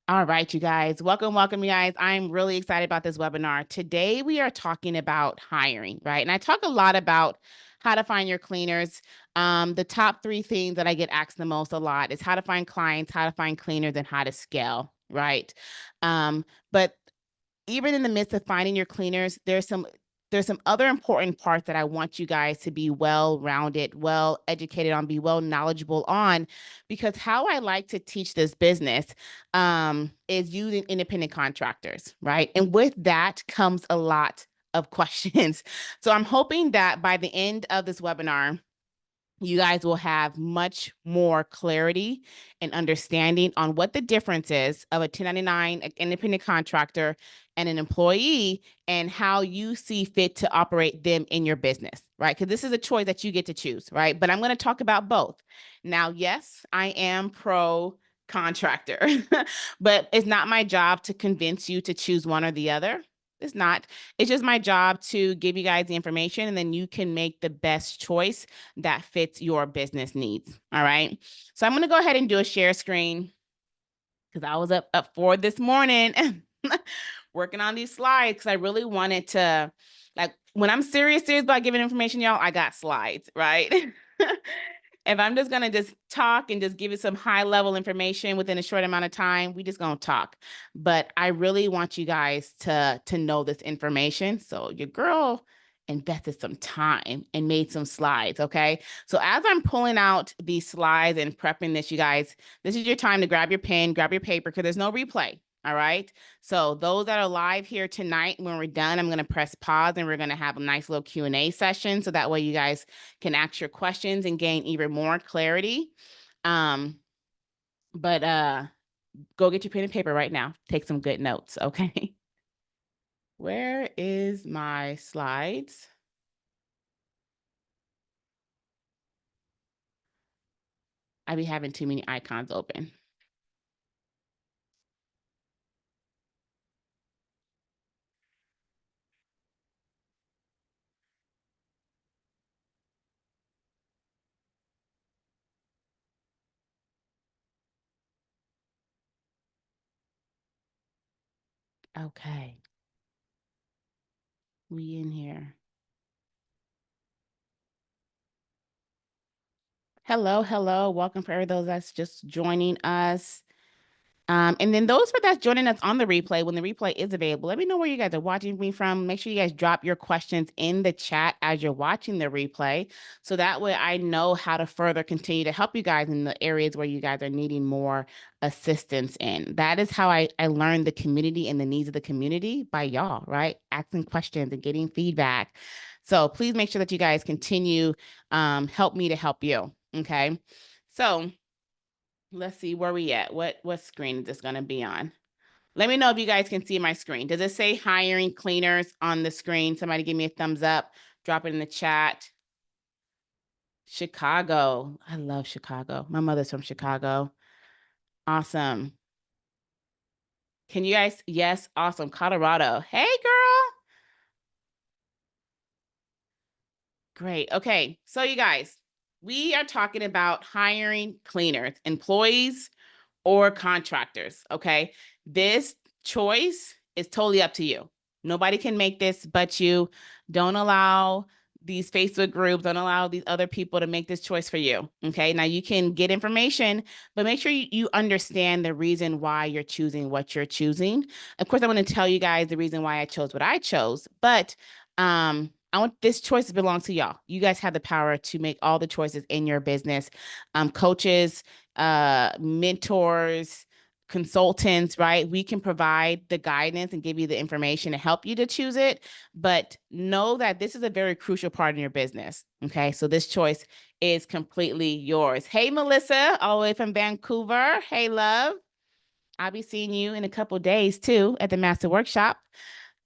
All right, you guys. Welcome, you guys. I'm really excited about this webinar. Today, we are talking about hiring, right? And I talk a lot about how to find your cleaners. The top three things that I get asked the most a lot is how to find clients, how to find cleaners, and how to scale, right? But even in the midst of finding your cleaners, there's some other important parts that I want you guys to be well-rounded, well-educated on, be well knowledgeable on, because how I like to teach this business is using independent contractors, right? And with that comes a lot of questions. So I'm hoping that by the end of this webinar, you guys will have much more clarity and understanding on what the difference is of a 1099 independent contractor and an employee, and how you see fit to operate them in your business, right? Because this is a choice that you get to choose, right? But I'm going to talk about both. Now, yes, I am pro contractor, but it's not my job to convince you to choose one or the other. It's not. It's just my job to give you guys the information, and then you can make the best choice that fits your business needs. All right. So I'm going to go ahead and do a share screen because I was up for this morning working on these slides because I really wanted to, like, when I'm serious about giving information, y'all, I got slides, right? If I'm just gonna just talk and just give you some high level information within a short amount of time, we just gonna talk. But I really want you guys to know this information. So your girl invested some time and made some slides. Okay. So as I'm pulling out these slides and prepping this, you guys, this is your time to grab your pen, grab your paper, because there's no replay. All right. So those that are live here tonight, when we're done, I'm going to press pause and we're going to have a nice little Q&A session. So that way you guys can ask your questions and gain even more clarity. But go get your pen and paper right now. Take some good notes. Okay. Where is my slides? I be having too many icons open. Okay. We in here. Hello. Welcome for those that's just joining us. And then those for that's joining us on the replay, when the replay is available, let me know where you guys are watching me from. Make sure you guys drop your questions in the chat as you're watching the replay. So that way I know how to further continue to help you guys in the areas where you guys are needing more assistance in. That is how I learned the community and the needs of the community, by y'all, right? Asking questions and getting feedback. So please make sure that you guys continue, help me to help you. Okay. So let's see where we at. What screen is this going to be on? Let me know if you guys can see my screen. Does it say hiring cleaners on the screen? Somebody give me a thumbs up. Drop it in the chat. Chicago. I love Chicago. My mother's from Chicago. Awesome. Can you guys? Yes, awesome. Colorado. Hey, girl. Great. Okay. So you guys, we are talking about hiring cleaners, employees or contractors. Okay. This choice is totally up to you. Nobody can make this but you. Don't allow these Facebook groups, don't allow these other people to make this choice for you. Okay. Now you can get information, but make sure you understand the reason why you're choosing what you're choosing. Of course, I'm going to tell you guys the reason why I chose what I chose, but I want this choice belongs to y'all. You guys have the power to make all the choices in your business. Coaches, mentors, consultants, right? We can provide the guidance and give you the information to help you to choose it, but know that this is a very crucial part in your business. Okay. So this choice is completely yours. Hey, Melissa, all the way from Vancouver. Hey, love. I'll be seeing you in a couple days too at the Master Workshop.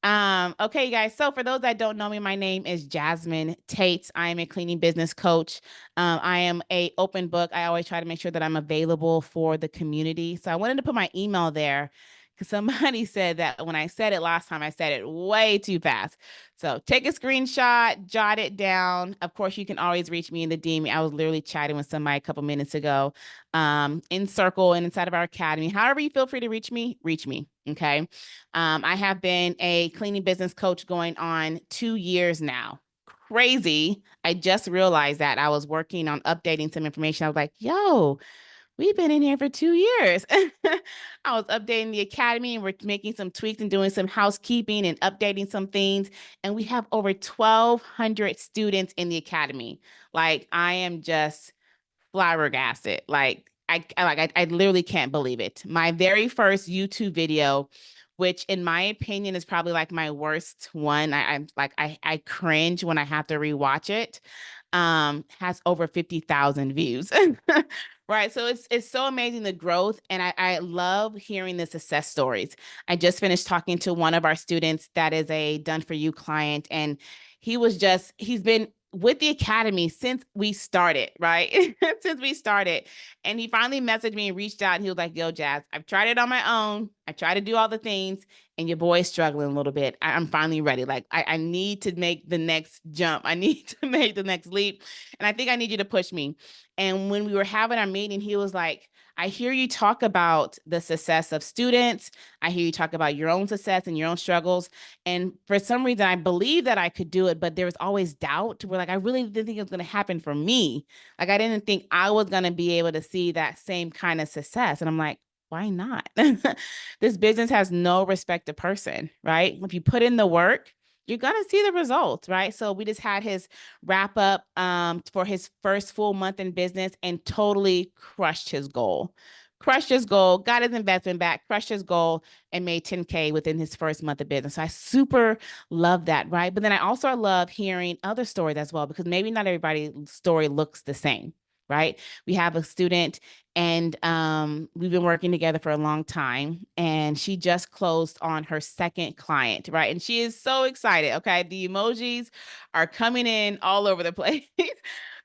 Okay, you guys. So for those that don't know me, my name is Jasmine Tate. I am a cleaning business coach. I am a open book. I always try to make sure that I'm available for the community. So I wanted to put my email there because somebody said that when I said it last time, I said it way too fast. So take a screenshot, jot it down. Of course, you can always reach me in the DM. I was literally chatting with somebody a couple minutes ago, in Circle and inside of our academy. However you feel free to reach me, reach me. Okay. I have been a cleaning business coach going on 2 years now. Crazy. I just realized that I was working on updating some information. I was like, yo, we've been in here for 2 years. I was updating the academy and we're making some tweaks and doing some housekeeping and updating some things. And we have over 1,200 students in the academy. Like, I am just flabbergasted. Like, I literally can't believe it. My very first YouTube video, which in my opinion is probably like my worst one. I cringe when I have to rewatch it. Has over 50,000 views. Right. So it's so amazing, the growth. And I love hearing the success stories. I just finished talking to one of our students that is a done for you client. And he's been with the academy since we started, right? Since we started. And he finally messaged me and reached out and he was like, yo, Jazz, I've tried it on my own. I try to do all the things and your boy's struggling a little bit. I'm finally ready. Like, I need to make the next jump. I need to make the next leap. And I think I need you to push me. And when we were having our meeting, he was like, I hear you talk about the success of students. I hear you talk about your own success and your own struggles. And for some reason, I believe that I could do it, but there was always doubt where like, I really didn't think it was going to happen for me. Like, I didn't think I was going to be able to see that same kind of success. And I'm like, why not? This business has no respect to person, right? If you put in the work, you're going to see the results, right? So we just had his wrap up for his first full month in business and totally crushed his goal. Crushed his goal, got his investment back, crushed his goal, and made 10K within his first month of business. So I super love that, right? But then I also love hearing other stories as well, because maybe not everybody's story looks the same, right? We have a student and we've been working together for a long time, and she just closed on her second client, right? And she is so excited. Okay. The emojis are coming in all over the place.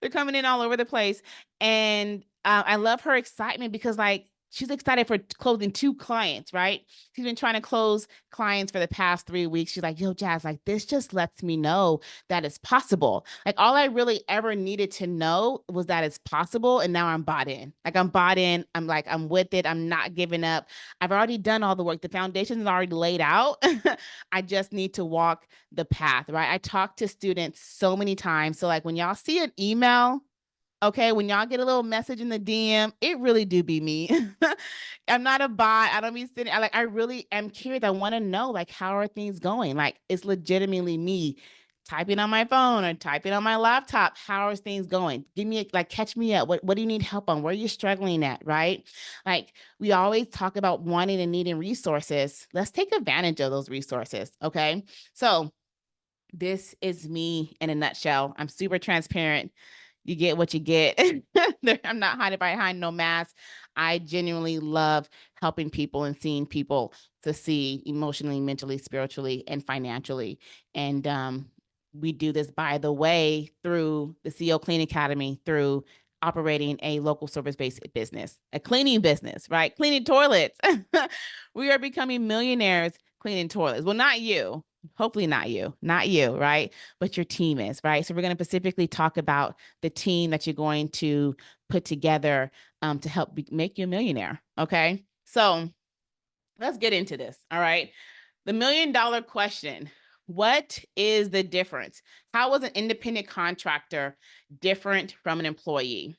They're coming in all over the place. And I love her excitement because, like, she's excited for closing 2 clients, right? She's been trying to close clients for the past 3 weeks. She's like, yo, Jazz, like, this just lets me know that it's possible. Like, all I really ever needed to know was that it's possible. And now I'm bought in. Like, I'm bought in. I'm like, I'm with it. I'm not giving up. I've already done all the work. The foundation is already laid out. I just need to walk the path, right? I talk to students so many times. So, like, when y'all see an email, okay, when y'all get a little message in the DM, it really do be me. I'm not a bot. I don't be sitting. I really am curious. I want to know, like, how are things going? Like, it's legitimately me typing on my phone or typing on my laptop. How are things going? Give me, like, catch me up. What do you need help on? Where are you struggling at? Right? Like, we always talk about wanting and needing resources. Let's take advantage of those resources. Okay. So this is me in a nutshell. I'm super transparent. You get what you get. I'm not hiding behind no mask. I genuinely love helping people and seeing people succeed emotionally, mentally, spiritually, and financially. And we do this, by the way, through the CEO Clean Academy, through operating a local service-based business, a cleaning business, right? Cleaning toilets. We are becoming millionaires cleaning toilets. Well, not you. Hopefully not you, right? But your team is, right? So we're going to specifically talk about the team that you're going to put together to help make you a millionaire. Okay. So let's get into this. All right. The $1,000,000 question. What is the difference? How is an independent contractor different from an employee?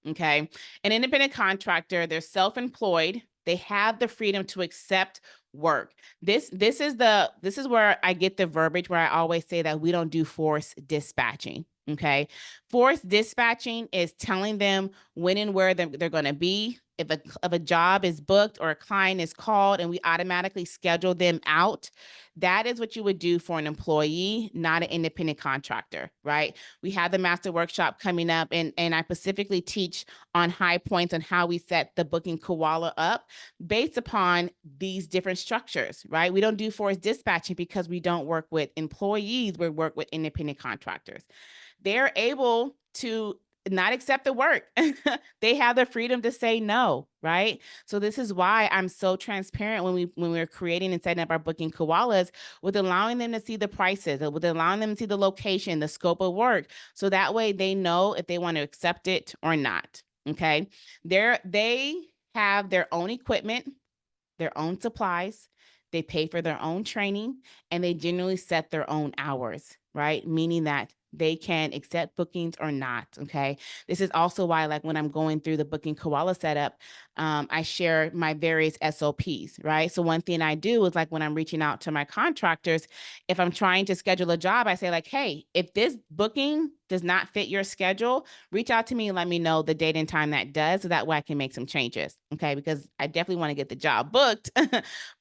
Okay. An independent contractor, they're self-employed. They have the freedom to accept work. This is where I get the verbiage where I always say that we don't do force dispatching. Okay. Force dispatching is telling them when and where they're going to be. If a job is booked or a client is called and we automatically schedule them out, that is what you would do for an employee, not an independent contractor, right? We have the master workshop coming up, and I specifically teach on high points on how we set the booking koala up based upon these different structures, right? We don't do force dispatching because we don't work with employees, we work with independent contractors. They're able to not accept the work. They have the freedom to say no, right? So this is why I'm so transparent when we're creating and setting up our booking koalas, with allowing them to see the prices, with allowing them to see the location, the scope of work, so that way they know if they want to accept it or not. Okay, they have their own equipment, their own supplies, they pay for their own training, and they generally set their own hours, right? Meaning that they can accept bookings or not. Okay. This is also why, like, when I'm going through the booking koala setup, I share my various SOPs, right? So one thing I do is, like, when I'm reaching out to my contractors, if I'm trying to schedule a job, I say, like, hey, if this booking does not fit your schedule, reach out to me and let me know the date and time that does, so that way I can make some changes. Okay. Because I definitely want to get the job booked,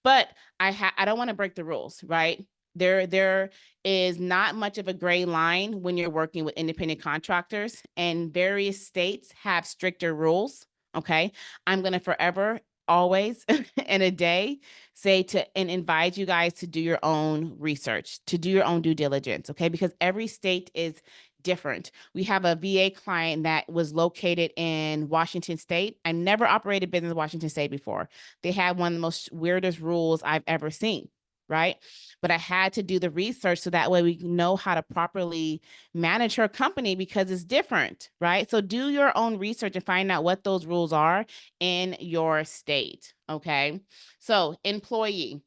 but I don't want to break the rules, right? There is not much of a gray line when you're working with independent contractors, and various states have stricter rules. Okay. I'm going to forever, always, in a day, say to and invite you guys to do your own research, to do your own due diligence. Okay. Because every state is different. We have a VA client that was located in Washington State. I never operated business in Washington State before. They had one of the most weirdest rules I've ever seen, right? But I had to do the research so that way we know how to properly manage her company, because it's different, right? So do your own research and find out what those rules are in your state, okay? So employees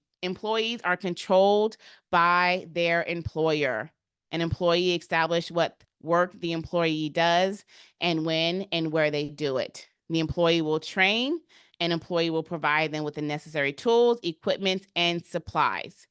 are controlled by their employer. An employee establishes what work the employee does and when and where they do it. The employee will train. An employee will provide them with the necessary tools, equipment, and supplies.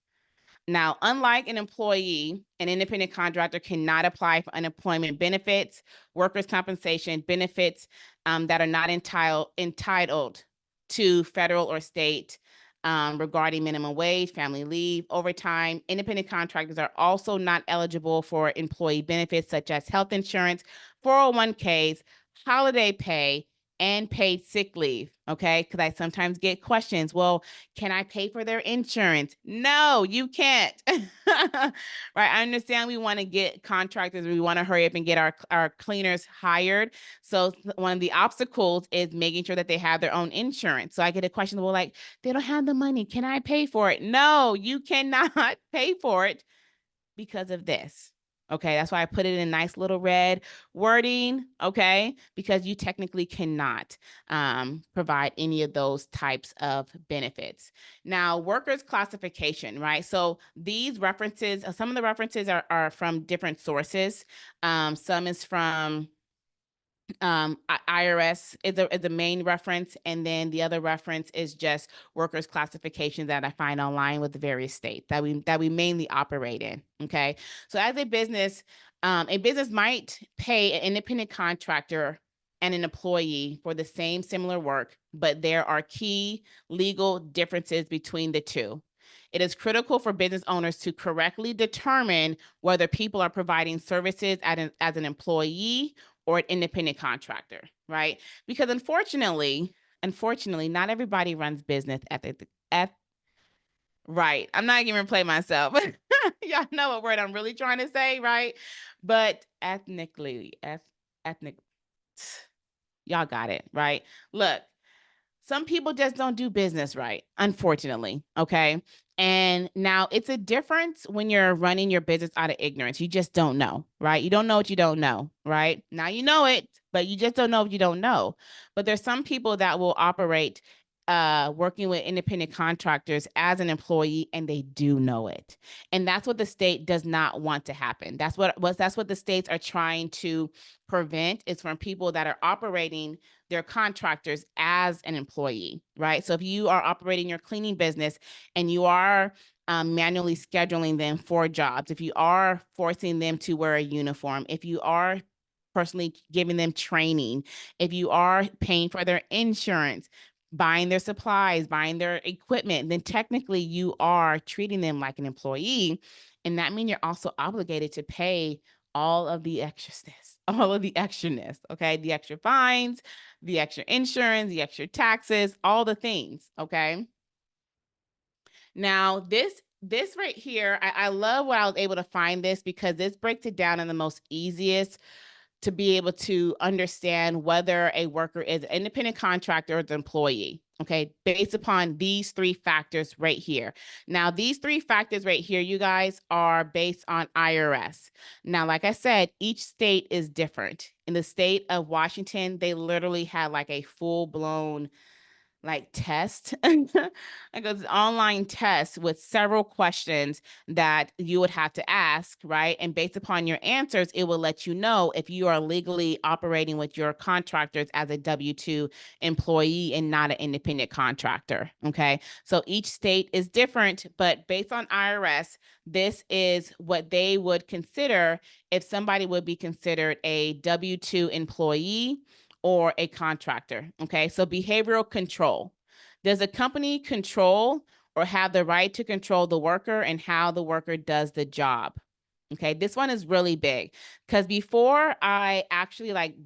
Now, unlike an employee, an independent contractor cannot apply for unemployment benefits, workers' compensation benefits that are not entitled to federal or state regarding minimum wage, family leave, overtime. Independent contractors are also not eligible for employee benefits such as health insurance, 401ks, holiday pay, and paid sick leave. Okay. Because I sometimes get questions. Well, can I pay for their insurance? No, you can't. Right. I understand we want to get contractors, we want to hurry up and get our cleaners hired. So one of the obstacles is making sure that they have their own insurance. So I get a question, well, like, they don't have the money. Can I pay for it? No, you cannot pay for it because of this. Okay, that's why I put it in nice little red wording, okay, because you technically cannot provide any of those types of benefits. Now, workers' classification, right? So these references, some of the references are from different sources. Some is from IRS is a main reference, and then the other reference is just workers classification that I find online with the various states that we mainly operate in. Okay, so as a business might pay an independent contractor and an employee for the same similar work, but there are key legal differences between the two. It is critical for business owners to correctly determine whether people are providing services as an employee or an independent contractor, right? Because unfortunately, not everybody runs business at right. I'm not even gonna play myself. Y'all know what word I'm really trying to say, right? But ethnic, y'all got it, right? Look, some people just don't do business right, unfortunately. Okay. And now it's a difference when you're running your business out of ignorance. You just don't know, right? You don't know what you don't know, right? Now you know it, but you just don't know what you don't know. But there's some people that will operate working with independent contractors as an employee, and they do know it. And that's what the state does not want to happen. That's what the states are trying to prevent, is from people that are operating their contractors as an employee, right? So if you are operating your cleaning business and you are manually scheduling them for jobs, if you are forcing them to wear a uniform, if you are personally giving them training, if you are paying for their insurance, buying their supplies, buying their equipment, then technically you are treating them like an employee. And that means you're also obligated to pay all of the extraness, okay? The extra fines, the extra insurance, the extra taxes, all the things, okay? Now, this right here, I love what I was able to find this, because this breaks it down in the most easiest to be able to understand whether a worker is an independent contractor or an employee. Okay, based upon these three factors right here. Now, these three factors right here, you guys, are based on IRS. Now, like I said, each state is different. In the state of Washington, they literally had like a full blown like test, like an online test with several questions that you would have to ask, right? And based upon your answers, it will let you know if you are legally operating with your contractors as a W-2 employee and not an independent contractor. Okay. So each state is different, but based on IRS, this is what they would consider if somebody would be considered a W-2 employee or a contractor. Okay, so behavioral control. Does a company control or have the right to control the worker and how the worker does the job? Okay, this one is really big because before I actually like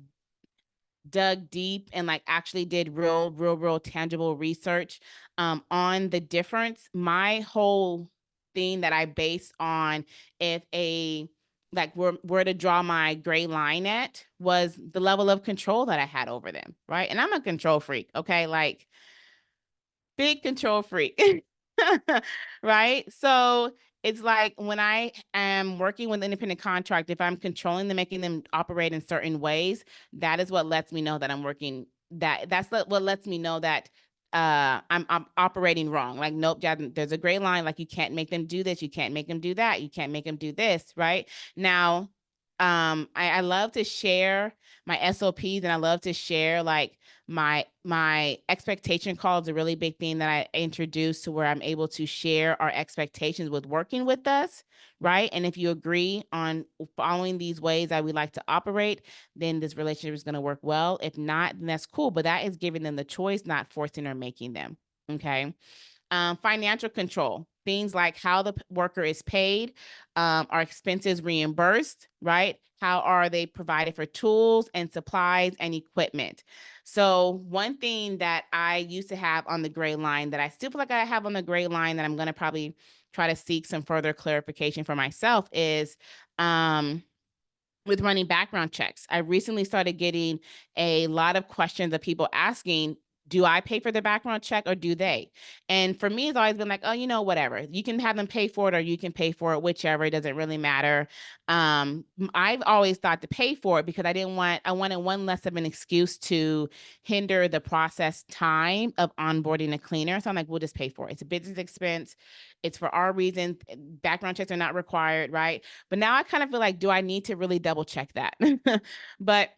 dug deep and like actually did real tangible research on the difference, my whole thing that I based on if a like where to draw my gray line at was the level of control that I had over them, right? And I'm a control freak, okay? Like big control freak. Right? So it's like when I am working with independent contract, if I'm controlling them, making them operate in certain ways, that is what lets me know that I'm working that's what lets me know that I'm operating wrong. Like, nope, there's a gray line. Like, you can't make them do this, you can't make them do that, you can't make them do this, right? Now, I love to share my SOPs and I love to share like my expectation call is a really big thing that I introduced to where I'm able to share our expectations with working with us, right? And if you agree on following these ways that we like to operate, then this relationship is going to work well. If not, then that's cool. But that is giving them the choice, not forcing or making them. Okay. Financial control, things like how the worker is paid, are expenses reimbursed, right? How are they provided for tools and supplies and equipment? So one thing that I used to have on the gray line that I still feel like I have on the gray line that I'm going to probably try to seek some further clarification for myself is with running background checks. I recently started getting a lot of questions of people asking, do I pay for the background check or do they? And for me, it's always been like, oh, whatever. You can have them pay for it or you can pay for it, whichever. It doesn't really matter. I've always thought to pay for it because I wanted one less of an excuse to hinder the process time of onboarding a cleaner. So I'm like, we'll just pay for it. It's a business expense. It's for our reasons. Background checks are not required, right? But now I kind of feel like, do I need to really double check that? But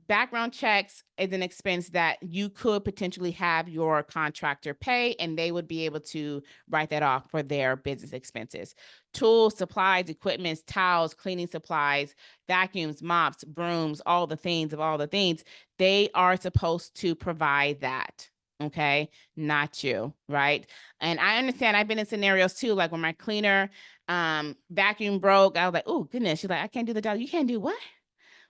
background checks is an expense that you could potentially have your contractor pay and they would be able to write that off for their business expenses. Tools, supplies, equipment, towels, cleaning supplies, vacuums, mops, brooms, all the things, they are supposed to provide that. Okay, not you, right? And I understand I've been in scenarios too, like when my cleaner vacuum broke, I was like, oh goodness, she's like, I can't do the job. You can't do what?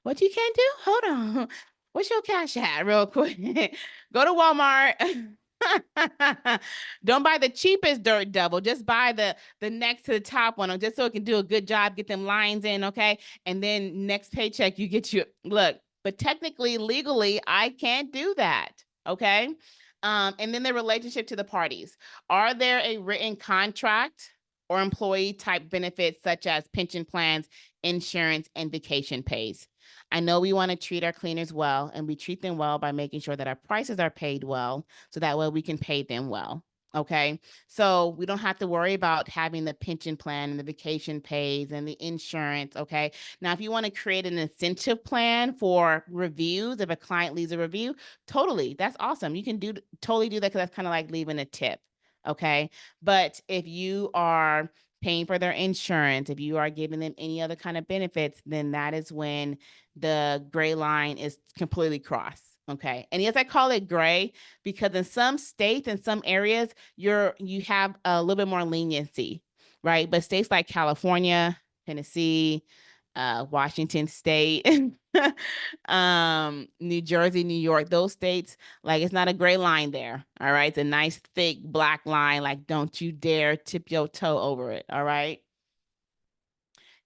What you can't do? Hold on. What's your cash at real quick? Go to Walmart. Don't buy the cheapest dirt double. Just buy the next to the top one, just so it can do a good job, get them lines in, okay? And then next paycheck, you get your look. But technically, legally, I can't do that, okay? And then the relationship to the parties. Are there a written contract or employee type benefits such as pension plans, insurance, and vacation pays? I know we want to treat our cleaners well, and we treat them well by making sure that our prices are paid well, so that way we can pay them well. Okay. So we don't have to worry about having the pension plan and the vacation pays and the insurance. Okay. Now, if you want to create an incentive plan for reviews, if a client leaves a review, totally, that's awesome. You can totally do that because that's kind of like leaving a tip. Okay. But if you are paying for their insurance, if you are giving them any other kind of benefits, then that is when the gray line is completely crossed. Okay. And yes, I call it gray because in some states, in some areas, you have a little bit more leniency, right? But states like California, Tennessee, Washington State, New Jersey, New York, those states, like it's not a gray line there. All right. It's a nice thick black line. Like, don't you dare tip your toe over it. All right.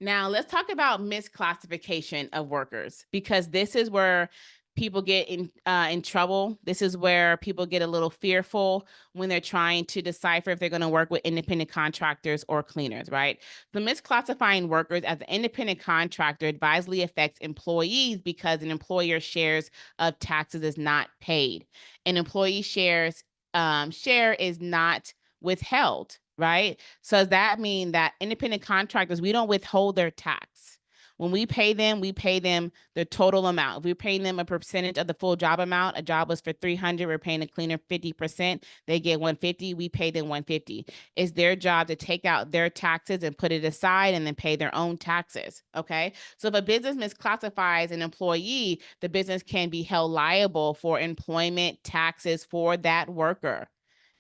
Now, let's talk about misclassification of workers, because this is where people get in trouble. This is where people get a little fearful when they're trying to decipher if they're going to work with independent contractors or cleaners, right? So misclassifying workers as an independent contractor advisedly affects employees because an employer shares of taxes is not paid. An employee share is not withheld, right? So does that mean that independent contractors, we don't withhold their tax? When we pay them the total amount. If we're paying them a percentage of the full job amount, a job was for 300, we're paying a cleaner 50%, they get 150, we pay them 150. It's their job to take out their taxes and put it aside and then pay their own taxes, okay? So if a business misclassifies an employee, the business can be held liable for employment taxes for that worker.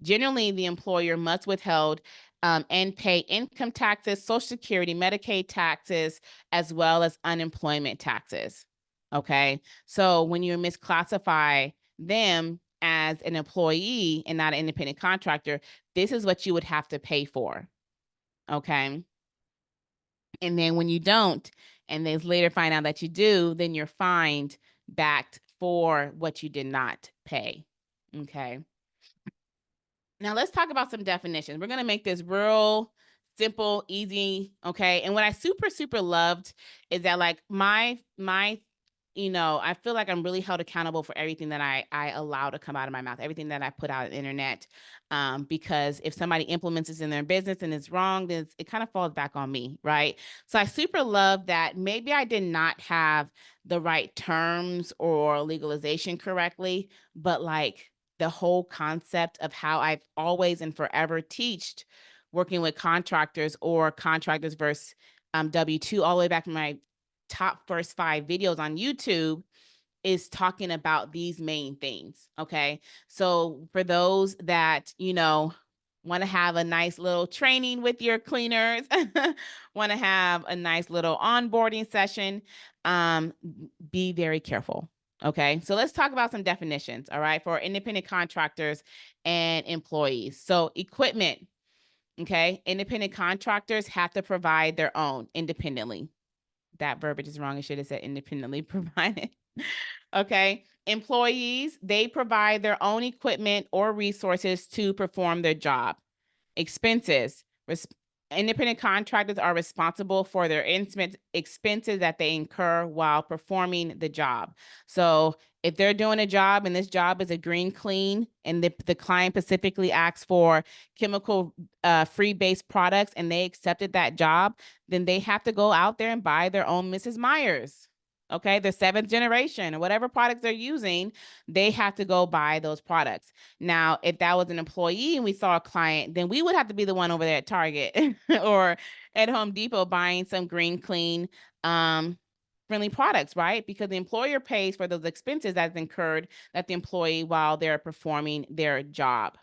Generally, the employer must withhold and pay income taxes, Social Security, Medicaid taxes, as well as unemployment taxes. Okay. So when you misclassify them as an employee and not an independent contractor, this is what you would have to pay for. Okay. And then when you don't, and they later find out that you do, then you're fined back for what you did not pay. Okay. Now let's talk about some definitions. We're going to make this real simple, easy, okay? And what I super loved is that like my I feel like I'm really held accountable for everything that I allow to come out of my mouth, everything that I put out on the internet. Because if somebody implements this in their business and it's wrong, then it kind of falls back on me, right? So I super love that maybe I did not have the right terms or legalization correctly, but like the whole concept of how I've always and forever teached working with contractors or contractors versus W-2 all the way back from my top first 5 videos on YouTube is talking about these main things. Okay. So for those that, want to have a nice little training with your cleaners, want to have a nice little onboarding session, be very careful. Okay. So let's talk about some definitions. All right. For independent contractors and employees. So equipment. Okay. Independent contractors have to provide their own independently. That verbiage is wrong. It should have said independently provided. Okay. Employees, they provide their own equipment or resources to perform their job. Expenses. Independent contractors are responsible for their expenses that they incur while performing the job. So if they're doing a job and this job is a green clean and the client specifically asks for chemical free based products and they accepted that job, then they have to go out there and buy their own Mrs. Myers. Okay, the 7th generation or whatever products they're using, they have to go buy those products. Now, if that was an employee and we saw a client, then we would have to be the one over there at Target or at Home Depot buying some green, clean, friendly products, right? Because the employer pays for those expenses that's incurred that the employee while they're performing their job.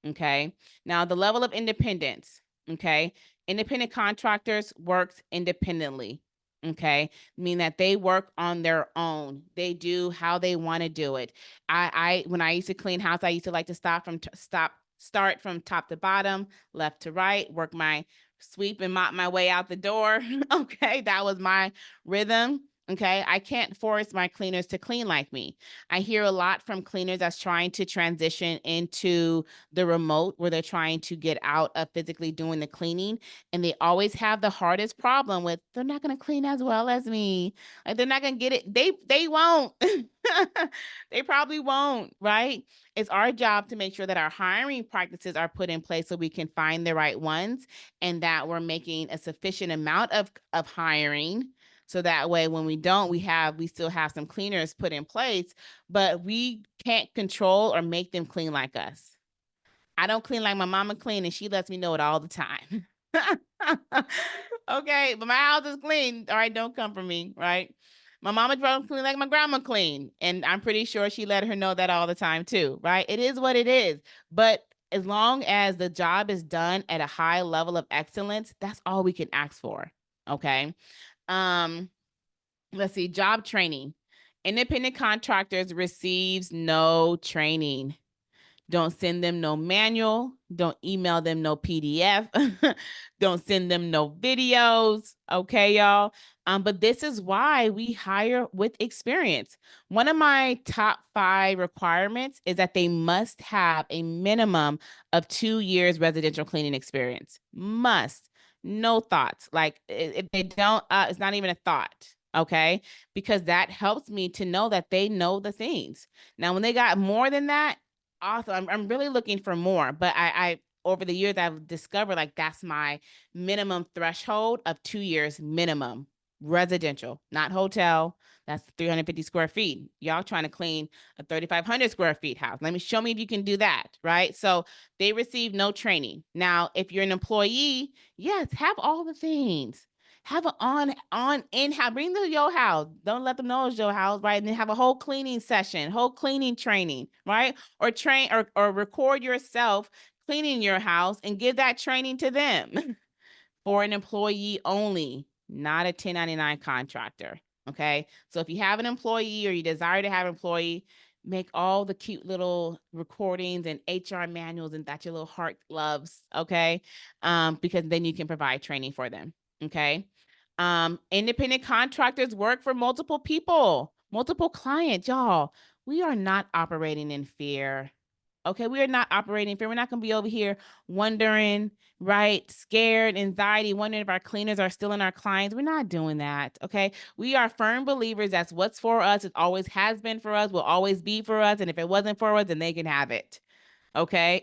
Okay. Now, the level of independence. Okay. Independent contractors works independently. Okay, mean that they work on their own. They do how they want to do it. I when I used to clean house, I used to like to start from top to bottom, left to right, work my sweep and mop my way out the door. Okay, that was my rhythm. Okay, I can't force my cleaners to clean like me. I hear a lot from cleaners that's trying to transition into the remote where they're trying to get out of physically doing the cleaning. And they always have the hardest problem with they're not going to clean as well as me. Like they're not going to get it. They won't. They probably won't, right? It's our job to make sure that our hiring practices are put in place so we can find the right ones and that we're making a sufficient amount of hiring. So that way, when we don't, we still have some cleaners put in place, but we can't control or make them clean like us. I don't clean like my mama clean, and she lets me know it all the time. Okay, but my house is clean. All right, don't come for me, right? My mama don't clean like my grandma clean, and I'm pretty sure she let her know that all the time too, right? It is what it is. But as long as the job is done at a high level of excellence, that's all we can ask for. Okay. Let's see, job training. Independent contractors receives no training. Don't send them no manual. Don't email them no PDF. Don't send them no videos. Okay, y'all. But this is why we hire with experience. One of my top 5 requirements is that they must have a minimum of 2 years residential cleaning experience. Must. No thoughts. Like if they don't, it's not even a thought. Okay. Because that helps me to know that they know the things. Now, when they got more than that, awesome. I'm really looking for more, but I over the years I've discovered like that's my minimum threshold of 2 years minimum residential, not hotel. That's 350 square feet. Y'all trying to clean a 3,500 square feet house. Let me show me if you can do that, right? So they receive no training. Now, if you're an employee, yes, have all the things. Have an on in house. Bring them to your house. Don't let them know it's your house, right? And then have a whole cleaning session, whole cleaning training, right? Or train or record yourself cleaning your house and give that training to them for an employee only, not a 1099 contractor. Okay. So if you have an employee or you desire to have an employee, make all the cute little recordings and HR manuals and that your little heart loves. Okay. Because then you can provide training for them. Okay. Independent contractors work for multiple people, multiple clients, y'all. We are not operating in fear. Okay, we are not operating in fear. We're not going to be over here wondering, right? Scared, anxiety, wondering if our cleaners are still in our clients. We're not doing that. Okay, we are firm believers that's what's for us. It always has been for us, will always be for us. And if it wasn't for us, then they can have it. Okay.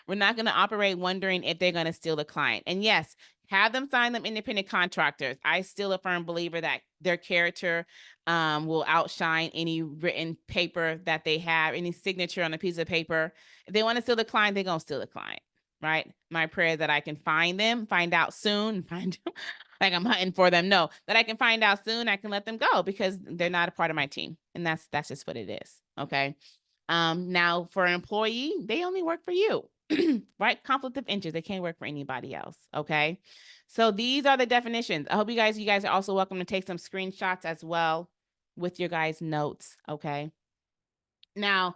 We're not going to operate wondering if they're going to steal the client. And yes, have them sign them independent contractors. I still a firm believer that their character will outshine any written paper that they have, any signature on a piece of paper. If they want to steal the client, they're going to steal the client. Right. My prayer is that I can find them, find out soon, find them like I'm hunting for them. No, that I can find out soon. I can let them go because they're not a part of my team. And that's just what it is. Okay. Now for an employee, they only work for you, right? Conflict of interest. They can't work for anybody else. Okay. So these are the definitions. I hope you guys are also welcome to take some screenshots as well with your guys' notes. Okay. Now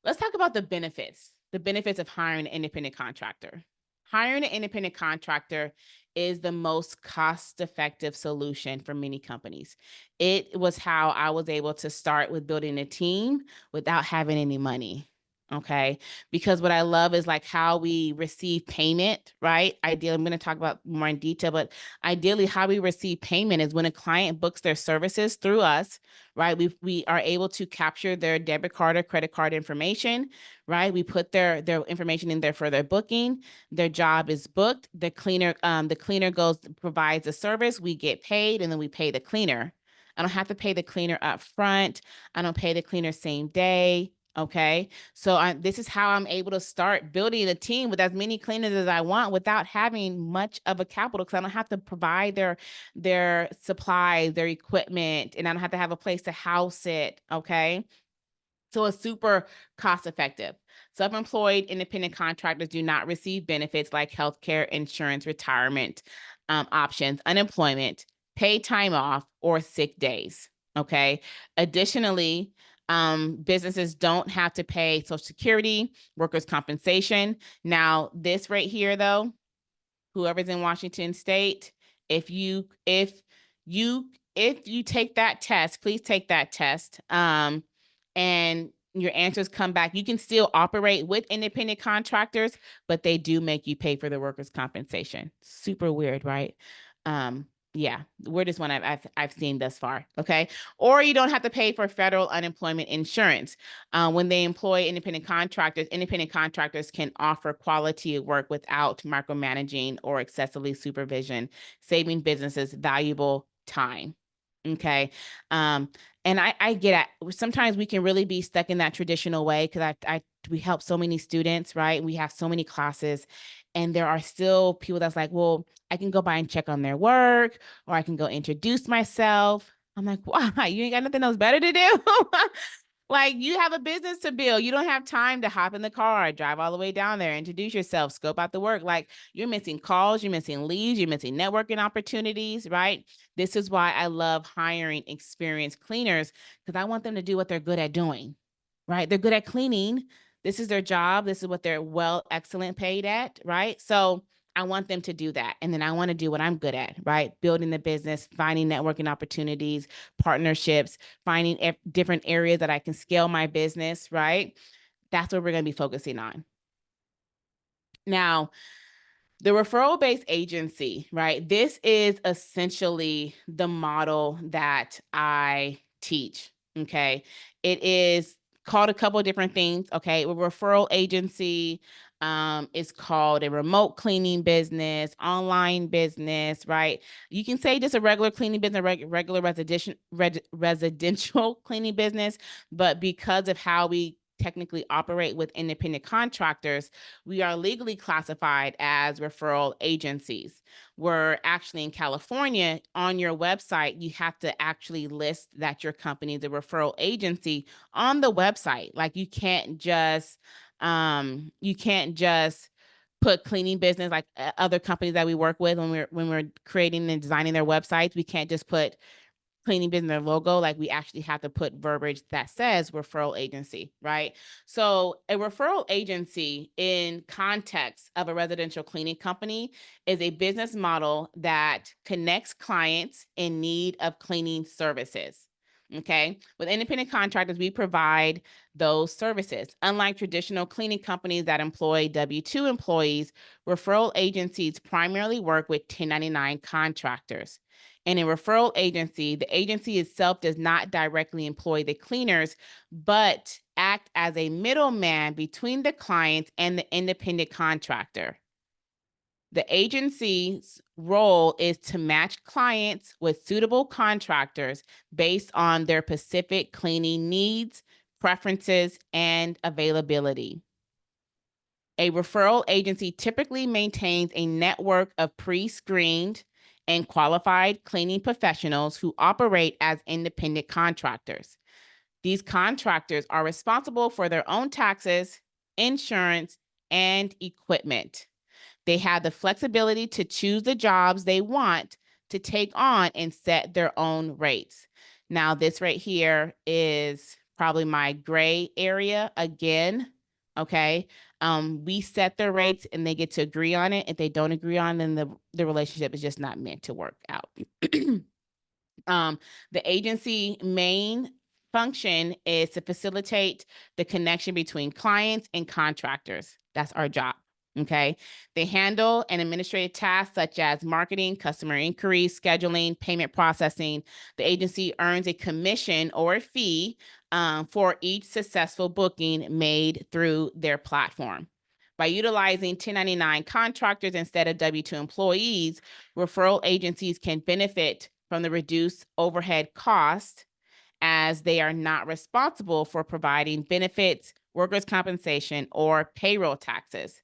let's talk about the benefits of hiring an independent contractor. Hiring an independent contractor is the most cost-effective solution for many companies. It was how I was able to start with building a team without having any money. Okay. Because what I love is like how we receive payment, right? Ideally, I'm going to talk about more in detail, but ideally, how we receive payment is when a client books their services through us, right? We are able to capture their debit card or credit card information, right? We put their information in there for their booking. Their job is booked. The cleaner goes provides a service. We get paid, and then we pay the cleaner. I don't have to pay the cleaner up front. I don't pay the cleaner same day. Okay. So this is how I'm able to start building a team with as many cleaners as I want without having much of a capital because I don't have to provide their supplies, their equipment, and I don't have to have a place to house it. Okay. So it's super cost effective. Self-employed independent contractors do not receive benefits like healthcare, insurance, retirement options, unemployment, paid time off, or sick days. Okay. Additionally, businesses don't have to pay Social Security, workers' compensation. Now, this right here, though, whoever's in Washington State, if you take that test, please take that test. And your answers come back. You can still operate with independent contractors, but they do make you pay for the workers' compensation. Super weird, right? Yeah, weirdest one I've seen thus far. Okay, or you don't have to pay for federal unemployment insurance. When they employ independent contractors can offer quality work without micromanaging or excessively supervision, saving businesses valuable time. Okay. And I get it. Sometimes we can really be stuck in that traditional way because we help so many students, right? We have so many classes, and there are still people that's like, well, I can go by and check on their work, or I can go introduce myself. I'm like, why? You ain't got nothing else better to do? Like you have a business to build. You don't have time to hop in the car, drive all the way down there, introduce yourself, scope out the work. Like you're missing calls, you're missing leads, you're missing networking opportunities, right? This is why I love hiring experienced cleaners because I want them to do what they're good at doing, right? They're good at cleaning. This is their job. This is what they're excellent paid at, right? So I want them to do that. And then I want to do what I'm good at, right? Building the business, finding networking opportunities, partnerships, finding different areas that I can scale my business, right? That's what we're going to be focusing on. Now, the referral-based agency, right? This is essentially the model that I teach, okay? It is called a couple of different things, okay? A referral agency is called a remote cleaning business, online business, right? You can say just a regular cleaning business, regular residential cleaning business, but because of how we technically operate with independent contractors, we are legally classified as referral agencies. We're actually in California, on your website, you have to actually list that your company is a referral agency on the website. Like you can't just put cleaning business like other companies that we work with when we're creating and designing their websites. We can't just put cleaning business their logo. Like we actually have to put verbiage that says referral agency, right? So a referral agency in context of a residential cleaning company is a business model that connects clients in need of cleaning services. Okay. With independent contractors, we provide those services. Unlike traditional cleaning companies that employ W-2 employees, referral agencies primarily work with 1099 contractors. In a referral agency, the agency itself does not directly employ the cleaners, but act as a middleman between the client and the independent contractor. The agency's role is to match clients with suitable contractors based on their specific cleaning needs, preferences, and availability. A referral agency typically maintains a network of pre-screened and qualified cleaning professionals who operate as independent contractors. These contractors are responsible for their own taxes, insurance, and equipment. They have the flexibility to choose the jobs they want to take on and set their own rates. Now, this right here is probably my gray area again. Okay. We set their rates and they get to agree on it. If they don't agree on it, then the relationship is just not meant to work out. The agency main function is to facilitate the connection between clients and contractors. That's our job. Okay. They handle and administrative tasks such as marketing, customer inquiries, scheduling, payment processing. The agency earns a commission or a fee for each successful booking made through their platform. By utilizing 1099 contractors instead of W-2 employees, referral agencies can benefit from the reduced overhead cost as they are not responsible for providing benefits, workers' compensation, or payroll taxes.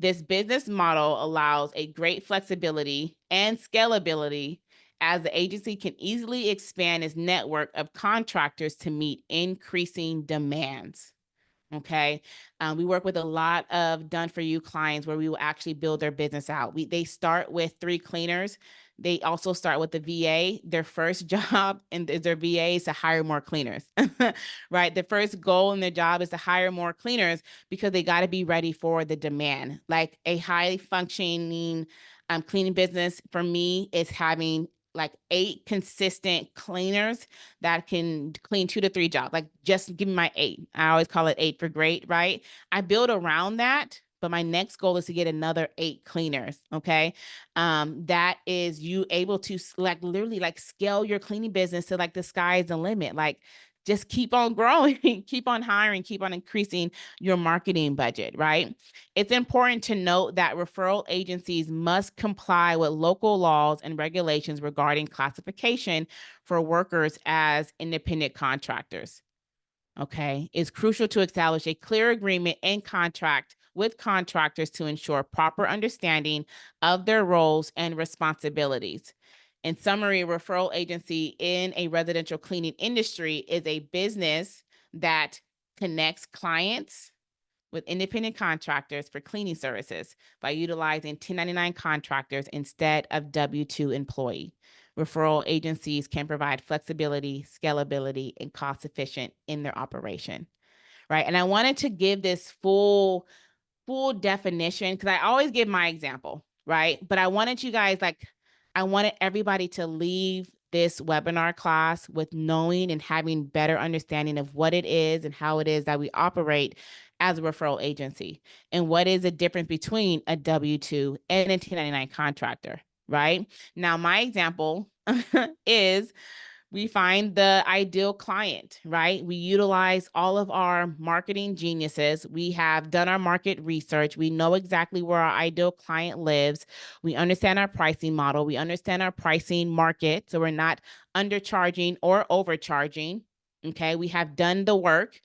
This business model allows a great flexibility and scalability as the agency can easily expand its network of contractors to meet increasing demands. Okay. We work with a lot of done for you clients where we will actually build their business out. They start with 3 cleaners. They also start with the VA. Their first job and their VA is to hire more cleaners, right? The first goal in their job is to hire more cleaners because they got to be ready for the demand. Like a high functioning cleaning business for me is having like 8 consistent cleaners that can clean 2 to 3 jobs. Like just give me my 8. I always call it 8 for great, right? I build around that, but my next goal is to get another 8 cleaners. Okay. That is you able to like literally like scale your cleaning business to like the sky is the limit. Like just keep on growing, keep on hiring, keep on increasing your marketing budget, right? It's important to note that referral agencies must comply with local laws and regulations regarding classification for workers as independent contractors. Okay, it's crucial to establish a clear agreement and contract with contractors to ensure proper understanding of their roles and responsibilities. In summary, a referral agency in a residential cleaning industry is a business that connects clients with independent contractors for cleaning services by utilizing 1099 contractors instead of W-2 employee. Referral agencies can provide flexibility, scalability, and cost efficient in their operation. right? And I wanted to give this full definition because I always give my example, right? But I wanted you guys I wanted everybody to leave this webinar class with knowing and having better understanding of what it is and how it is that we operate as a referral agency and what is the difference between a W-2 and a 1099 contractor, right? Now, my example is we find the ideal client, right? We utilize all of our marketing geniuses. We have done our market research. We know exactly where our ideal client lives. We understand our pricing model. We understand our pricing market. So we're not undercharging or overcharging. Okay. We have done the work.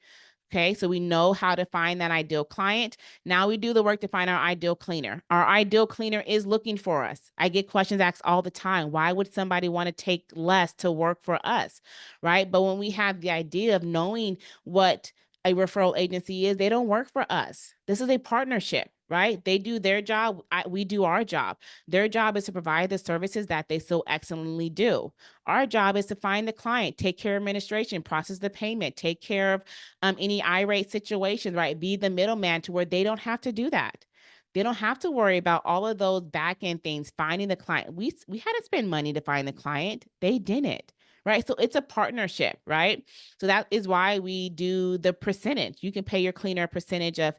Okay, so we know how to find that ideal client. Now we do the work to find our ideal cleaner. Our ideal cleaner is looking for us. I get questions asked all the time. Why would somebody want to take less to work for us, right? But when we have the idea of knowing what a referral agency is, they don't work for us. This is a partnership, right? They do their job. We do our job. Their job is to provide the services that they so excellently do. Our job is to find the client, take care of administration, process the payment, take care of any irate situations, right? Be the middleman to where they don't have to do that. They don't have to worry about all of those back end things, finding the client. We had to spend money to find the client. They didn't, right? So it's a partnership, right? So that is why we do the percentage. You can pay your cleaner a percentage of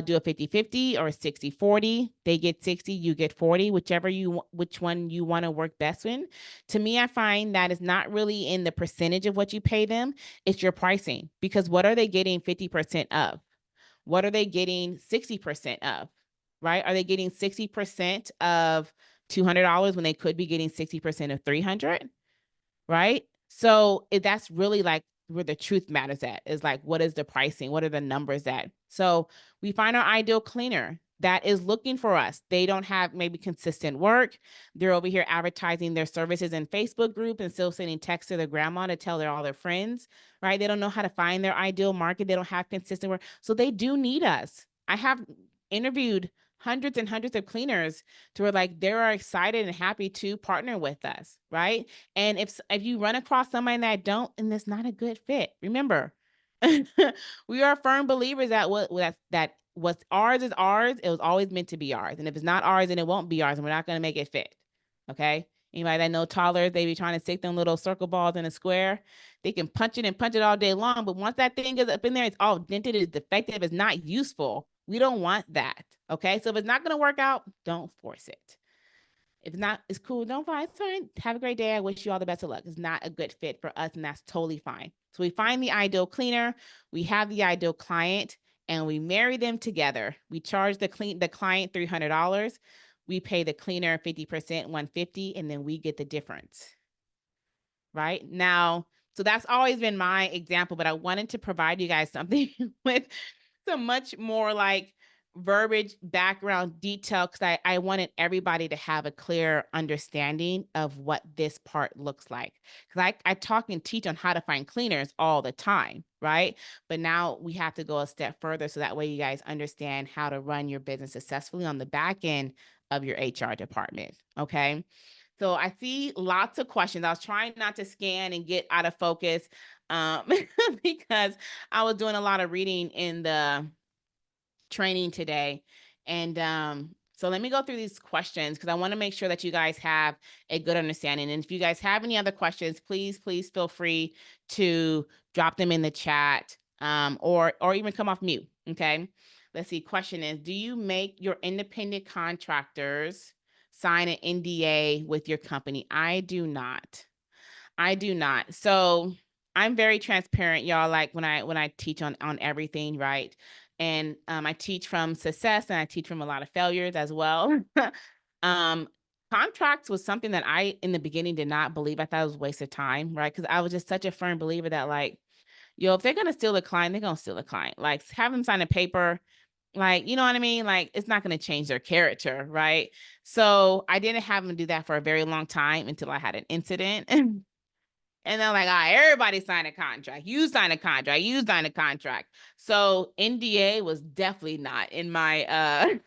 do a 50-50 or a 60-40. They get 60, you get 40, which one you want to work best in. To me, I find that is not really in the percentage of what you pay them, it's your pricing. Because what are they getting 50% of? What are they getting 60% of? Right? Are they getting 60% of $200 when they could be getting 60% of 300? Right? So that's really like where the truth matters at, is like, what is the pricing? What are the numbers at? So we find our ideal cleaner that is looking for us. They don't have maybe consistent work. They're over here advertising their services in Facebook group and still sending texts to their grandma to tell all their friends, right? They don't know how to find their ideal market. They don't have consistent work. So they do need us. I have interviewed hundreds and hundreds of cleaners to where like they are excited and happy to partner with us, right? And if you run across somebody that don't, and that's not a good fit, remember, we are firm believers that what's ours is ours. It was always meant to be ours, and if it's not ours, then it won't be ours, and we're not going to make it fit. Okay. Anybody that know toddlers, they be trying to stick them little circle balls in a square. They can punch it and punch it all day long, but once that thing is up in there, it's all dented, it's defective, it's not useful. We don't want that. Okay. So if it's not going to work out, don't force it. If it's not, it's cool. Don't fine. It's fine. Have a great day. I wish you all the best of luck. It's not a good fit for us, and that's totally fine. So we find the ideal cleaner, we have the ideal client, and we marry them together. We charge the client $300. We pay the cleaner 50%, $150, and then we get the difference. Right now, so that's always been my example, but I wanted to provide you guys something with some much more like verbiage, background, detail, because I wanted everybody to have a clear understanding of what this part looks like. Because I talk and teach on how to find cleaners all the time, right? But now we have to go a step further so that way you guys understand how to run your business successfully on the back end of your HR department, okay? So I see lots of questions. I was trying not to scan and get out of focus because I was doing a lot of reading in the training today. And so let me go through these questions because I want to make sure that you guys have a good understanding. And if you guys have any other questions, please feel free to drop them in the chat or even come off mute. Okay. Let's see. Question is, do you make your independent contractors sign an NDA with your company? I do not. So I'm very transparent, y'all. Like when I teach on everything, right? And I teach from success and I teach from a lot of failures as well. Contracts was something that I in the beginning did not believe. I thought it was a waste of time, right? Because I was just such a firm believer that like, if they're gonna steal a client, they're gonna steal a client. Like have them sign a paper, like, you know what I mean? Like it's not gonna change their character, right? So I didn't have them do that for a very long time until I had an incident. And they're like, everybody signed a contract. You sign a contract. You sign a contract. So NDA was definitely not in my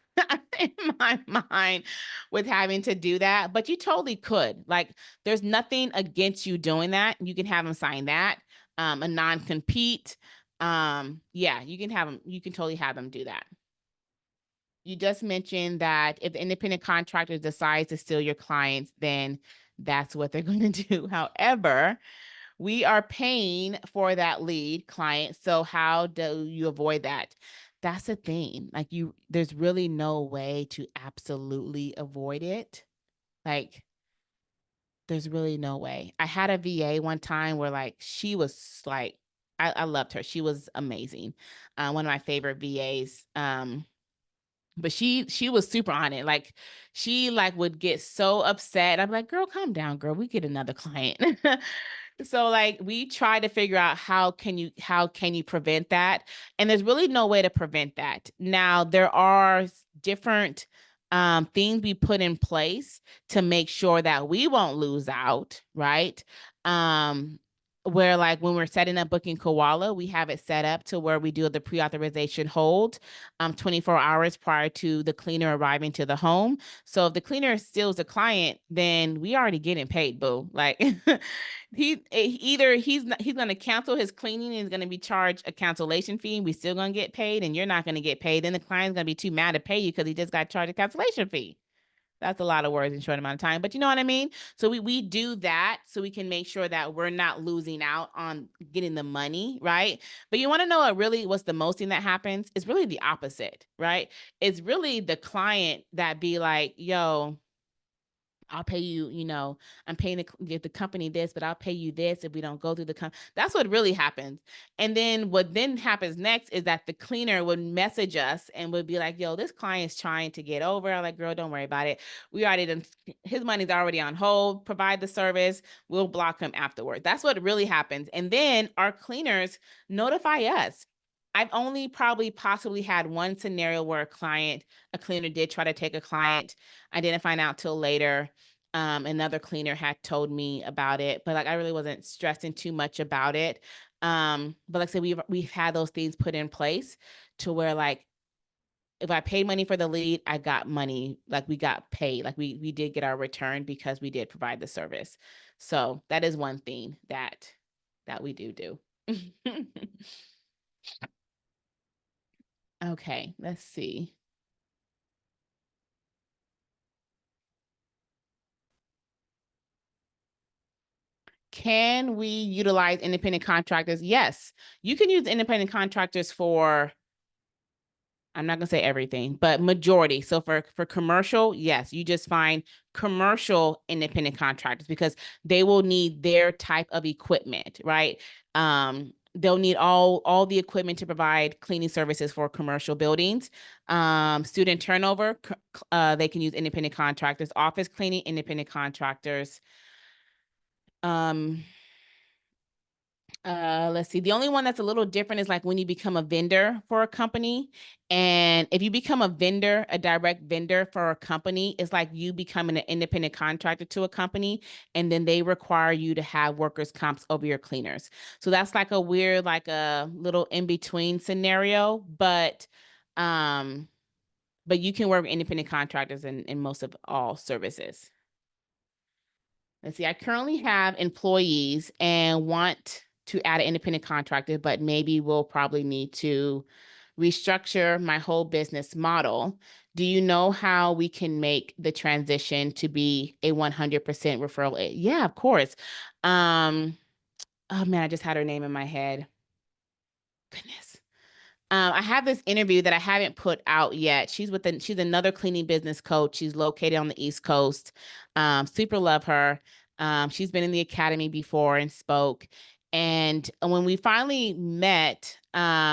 in my mind with having to do that. But you totally could. Like, there's nothing against you doing that. You can have them sign that. A non-compete. Yeah, you can have them, you can totally have them do that. You just mentioned that if the independent contractor decides to steal your clients, then that's what they're going to do. However, we are paying for that lead client. So how do you avoid that? That's the thing. Like there's really no way to absolutely avoid it. Like there's really no way. I had a VA one time where like she was like, I loved her. She was amazing. One of my favorite VAs. But she was super on it. Like she like would get so upset. I'm like, girl, calm down, girl. We get another client. So like we try to figure out how can you prevent that? And there's really no way to prevent that. Now there are different things we put in place to make sure that we won't lose out, right? Um where like when we're setting up booking koala, we have it set up to where we do the pre-authorization hold 24 hours prior to the cleaner arriving to the home. So if the cleaner steals a client, then we already getting paid, boo. Like either he's going to cancel his cleaning and he's going to be charged a cancellation fee and we still going to get paid and you're not going to get paid. Then the client's going to be too mad to pay you because he just got charged a cancellation fee. That's a lot of words in a short amount of time, but you know what I mean? So we do that so we can make sure that we're not losing out on getting the money, right? But you want to know what's the most thing that happens? It's really the opposite, right? It's really the client that be like, yo, I'll pay you, I'm paying the company this, but I'll pay you this if we don't go through the company. That's what really happens. And then what then happens next is that the cleaner would message us and would be like, yo, this client's trying to get over. I'm like, girl, don't worry about it. We already done, his money's already on hold. Provide the service. We'll block him afterward. That's what really happens. And then our cleaners notify us. I've only probably possibly had one scenario where a cleaner did try to take a client. I didn't find out till later. Another cleaner had told me about it, but like I really wasn't stressing too much about it. But like I said, we've had those things put in place to where like if I paid money for the lead, I got money, like we got paid, like we did get our return because we did provide the service. So that is one thing that we do. Okay, let's see. Can we utilize independent contractors? Yes, you can use independent contractors for, I'm not gonna say everything, but majority. So for commercial, yes, you just find commercial independent contractors because they will need their type of equipment, right? They'll need all the equipment to provide cleaning services for commercial buildings. Student turnover, they can use independent contractors. Office cleaning, independent contractors. Um, let's see. The only one that's a little different is like when you become a vendor for a company. And if you become a vendor, a direct vendor for a company, it's like you becoming an independent contractor to a company, and then they require you to have workers' comps over your cleaners. So that's like a weird, like a little in-between scenario, um, but you can work with independent contractors in most of all services. Let's see, I currently have employees and want to add an independent contractor, but maybe we'll probably need to restructure my whole business model. Do you know how we can make the transition to be a 100% referral? Yeah, of course. Um, oh man, I just had her name in my head. Goodness. I have this interview that I haven't put out yet. She's another cleaning business coach. She's located on the East Coast. Super love her. She's been in the academy before and spoke. And when we finally met,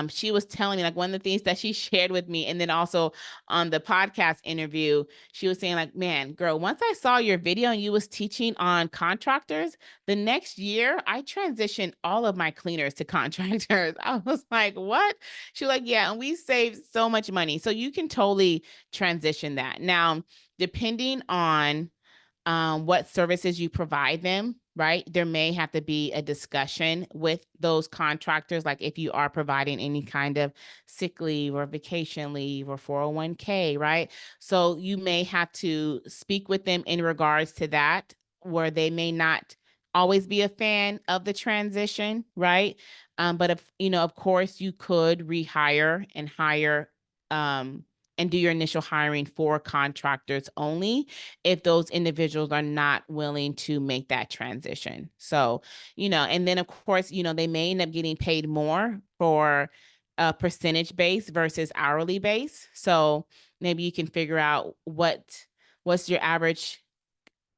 she was telling me like one of the things that she shared with me, and then also on the podcast interview, she was saying like, "Man, girl, once I saw your video and you was teaching on contractors, the next year I transitioned all of my cleaners to contractors." I was like, "What?" She's like, yeah, and we saved so much money. So you can totally transition that. Now, depending on what services you provide them, right? There may have to be a discussion with those contractors, like if you are providing any kind of sick leave or vacation leave or 401k, right? So you may have to speak with them in regards to that, where they may not always be a fan of the transition, right? But if, of course, you could rehire and hire and do your initial hiring for contractors only if those individuals are not willing to make that transition. So, and then of course, they may end up getting paid more for a percentage base versus hourly base. So maybe you can figure out what's your average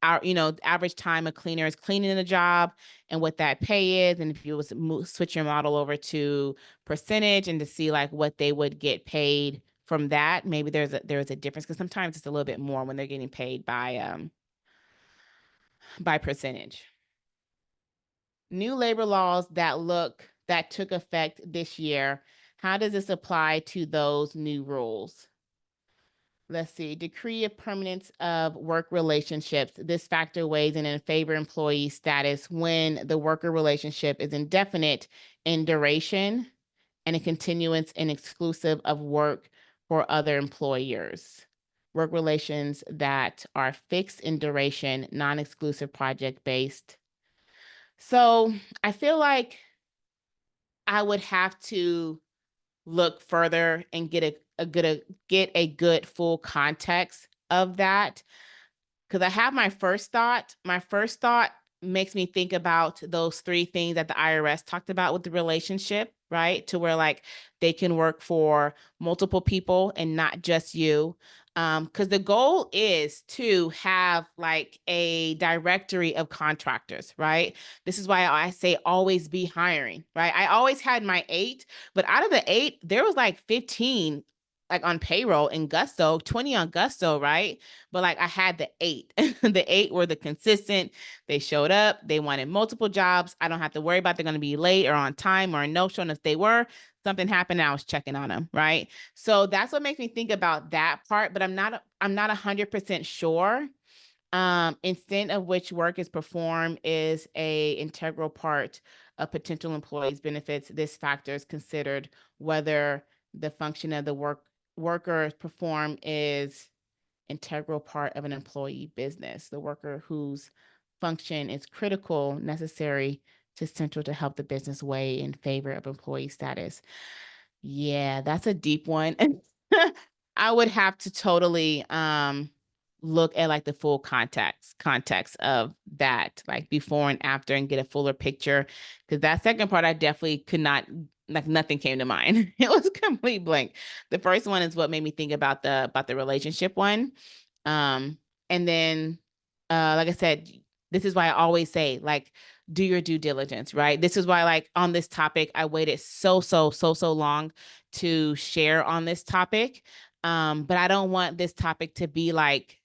time a cleaner is cleaning the job and what that pay is. And if you was switch your model over to percentage and to see like what they would get paid from that, maybe there's a difference, because sometimes it's a little bit more when they're getting paid by percentage. New labor laws that took effect this year. How does this apply to those new rules? Let's see, decree of permanence of work relationships. This factor weighs in favor employee status when the worker relationship is indefinite in duration and a continuance and exclusive of work for other employers. Work relations that are fixed in duration, non-exclusive, project-based. So I feel like I would have to look further and get a good full context of that, because I have my first thought. My first thought makes me think about those three things that the IRS talked about with the relationship, right? To where like they can work for multiple people and not just you. Because the goal is to have like a directory of contractors, right? This is why I say always be hiring, right? I always had my 8, but out of the 8, there was like 15 like on payroll in Gusto, 20 on Gusto, right? But like I had the 8. The 8 were the consistent. They showed up. They wanted multiple jobs. I don't have to worry about they're going to be late or on time or a no-show. And if they were, something happened, I was checking on them, right? So that's what makes me think about that part. But I'm not 100% sure. Extent of which work is performed is a integral part of potential employees' benefits. This factor is considered whether the function of the worker performed is integral part of an employee business. The worker whose function is critical, necessary to central to help the business weigh in favor of employee status. Yeah, that's a deep one. I would have to totally look at like the full context of that, like before and after, and get a fuller picture. Because that second part, I definitely could not, like nothing came to mind. It was complete blank. The first one is what made me think about the relationship one. And then like I said, this is why I always say, like, do your due diligence, right? This is why, like, on this topic, I waited so long to share on this topic. But I don't want this topic to be like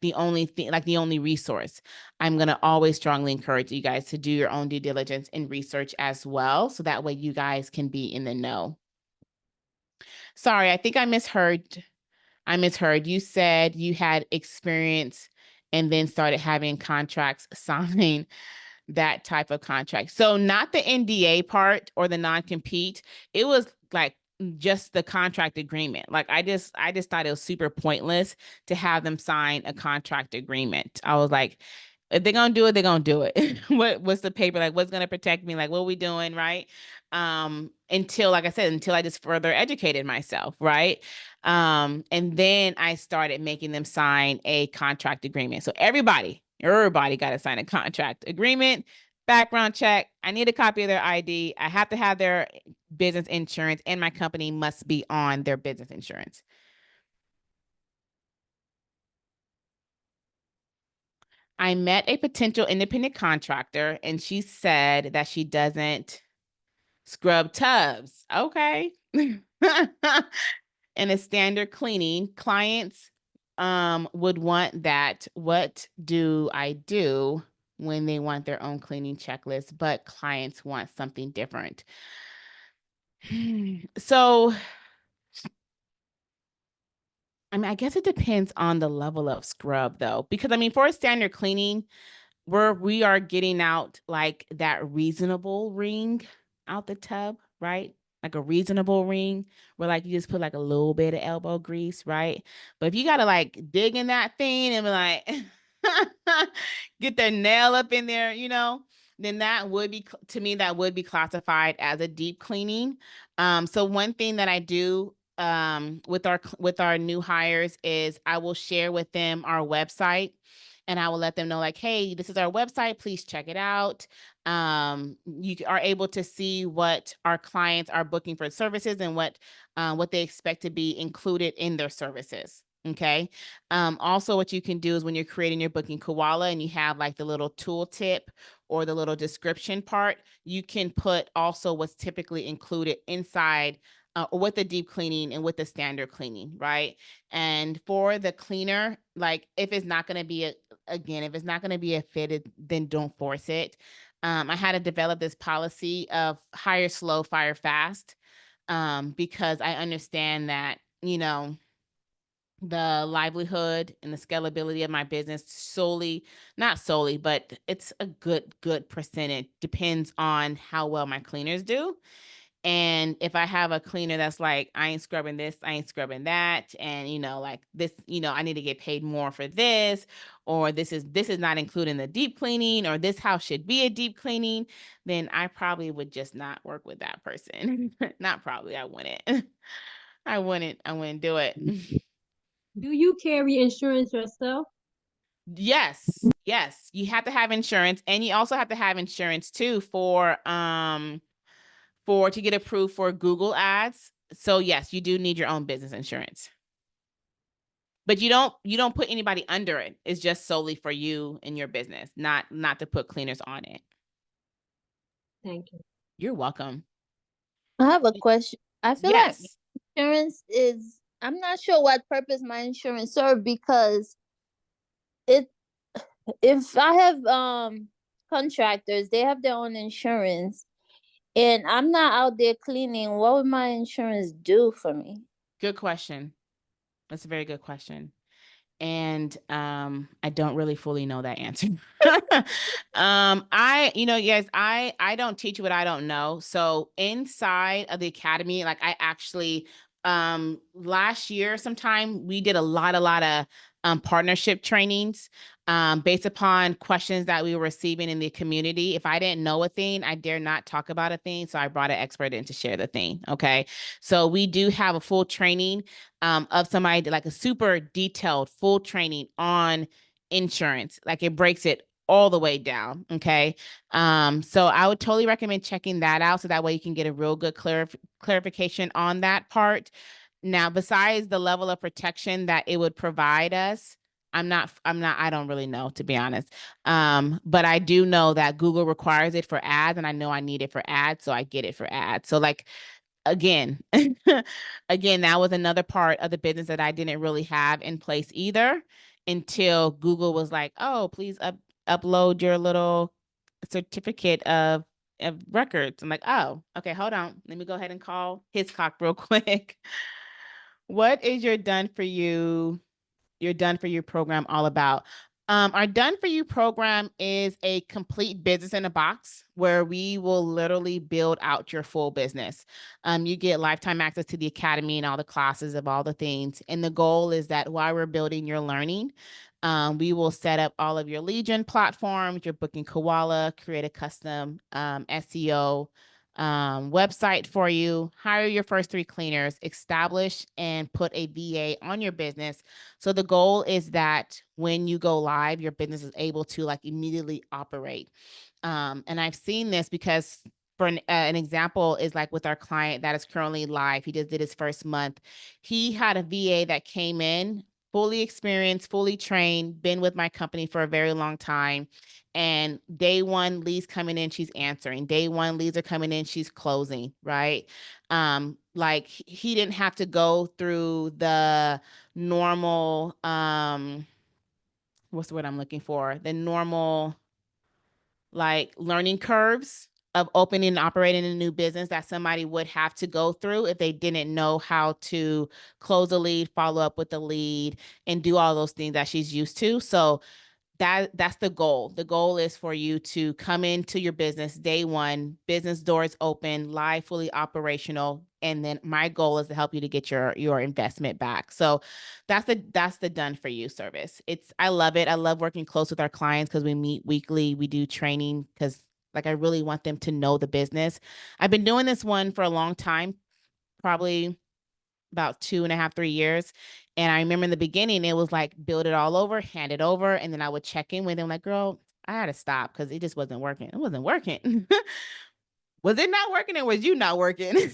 the only thing, like the only resource. I'm going to always strongly encourage you guys to do your own due diligence and research as well. So that way you guys can be in the know. Sorry, I think I misheard. You said you had experience and then started having contracts signed, that type of contract. So not the NDA part or the non-compete. It was like just the contract agreement. Like I just thought it was super pointless to have them sign a contract agreement. I was like, if they're gonna do it, they're gonna do it. What's the paper? Like, what's gonna protect me? Like, what are we doing? Right. Until, like I said, until I just further educated myself, right? And then I started making them sign a contract agreement. So everybody got to sign a contract agreement, background check. I need a copy of their ID. I have to have their business insurance, and my company must be on their business insurance. I met a potential independent contractor, and she said that she doesn't scrub tubs. Okay. And a standard cleaning, clients would want that. What do I do when they want their own cleaning checklist, but clients want something different? So, I mean, I guess it depends on the level of scrub though, because I mean, for a standard cleaning, we are getting out like that reasonable ring out the tub, right? Like a reasonable ring where like you just put like a little bit of elbow grease, right? But if you gotta like dig in that thing and be like get their nail up in there, then that would be, to me, that would be classified as a deep cleaning. So one thing that I do with our new hires is I will share with them our website, and I will let them know, like, hey, this is our website, please check it out. You are able to see what our clients are booking for services and what they expect to be included in their services. Okay. Also, what you can do is when you're creating your booking koala and you have like the little tooltip or the little description part, you can put also what's typically included inside, with the deep cleaning and with the standard cleaning, right? And for the cleaner, like if it's not going to be if it's not going to be a fit, then don't force it. I had to develop this policy of hire slow, fire fast, because I understand that, the livelihood and the scalability of my business not solely, but it's a good percentage depends on how well my cleaners do. And if I have a cleaner that's like, I ain't scrubbing this, I ain't scrubbing that, and like this, I need to get paid more for this, or this is not including the deep cleaning, or this house should be a deep cleaning, then I probably would just not work with that person. Not probably, I wouldn't. I wouldn't do it. Do you carry insurance yourself? Yes, yes. You have to have insurance, and you also have to have insurance too for to get approved for Google Ads. So yes, you do need your own business insurance. But you don't put anybody under it. It's just solely for you and your business, not to put cleaners on it. Thank you. You're welcome. I have a question. I feel like Yes. insurance is, I'm not sure what purpose my insurance serve, because it if I have contractors, they have their own insurance, and I'm not out there cleaning, what would my insurance do for me? Good question. That's a very good question. And I don't really fully know that answer. Yes, I don't teach what I don't know. So inside of the academy, like I actually last year sometime we did a lot of partnership trainings based upon questions that we were receiving in the community. If I didn't know a thing, I dare not talk about a thing, so I brought an expert in to share the thing. Okay, so we do have a full training of somebody, like a super detailed full training on insurance. Like it breaks it all the way down. Okay. So I would totally recommend checking that out. So that way you can get a real good clarification on that part. Now, besides the level of protection that it would provide us, I don't really know, to be honest. But I do know that Google requires it for ads, and I know I need it for ads, so I get it for ads. So like again, again, that was another part of the business that I didn't really have in place either until Google was like, oh, please upload your little certificate of records. I'm like, oh, okay, hold on. Let me go ahead and call Hiscock real quick. What is your done for you program all about? Our done for you program is a complete business in a box where we will literally build out your full business. You get lifetime access to the academy and all the classes of all the things. And the goal is that while we're building your learning, we will set up all of your lead gen platforms, your booking koala, create a custom SEO website for you, hire your first 3 cleaners, establish and put a VA on your business. So the goal is that when you go live, your business is able to like immediately operate. And I've seen this because for an example is like with our client that is currently live. He just did his first month. He had a VA that came in fully experienced, fully trained, been with my company for a very long time. And day one leads coming in, she's answering. Day one leads are coming in, she's closing, right? Like he didn't have to go through the normal, what's the word I'm looking for? The normal like learning curves of opening and operating a new business that somebody would have to go through if they didn't know how to close a lead, follow up with the lead, and do all those things that she's used to. So that's the goal. The goal is for you to come into your business day one, business doors open, live, fully operational, and then my goal is to help you to get your investment back. So that's the done for you service. I love it. I love working close with our clients because we meet weekly. We do training because like I really want them to know the business. I've been doing this one for a long time, probably about 2.5, 3 years. And I remember in the beginning, it was like build it all over, hand it over. And then I would check in with them like, girl, I had to stop because it just wasn't working. It wasn't working. Was it not working or was you not working?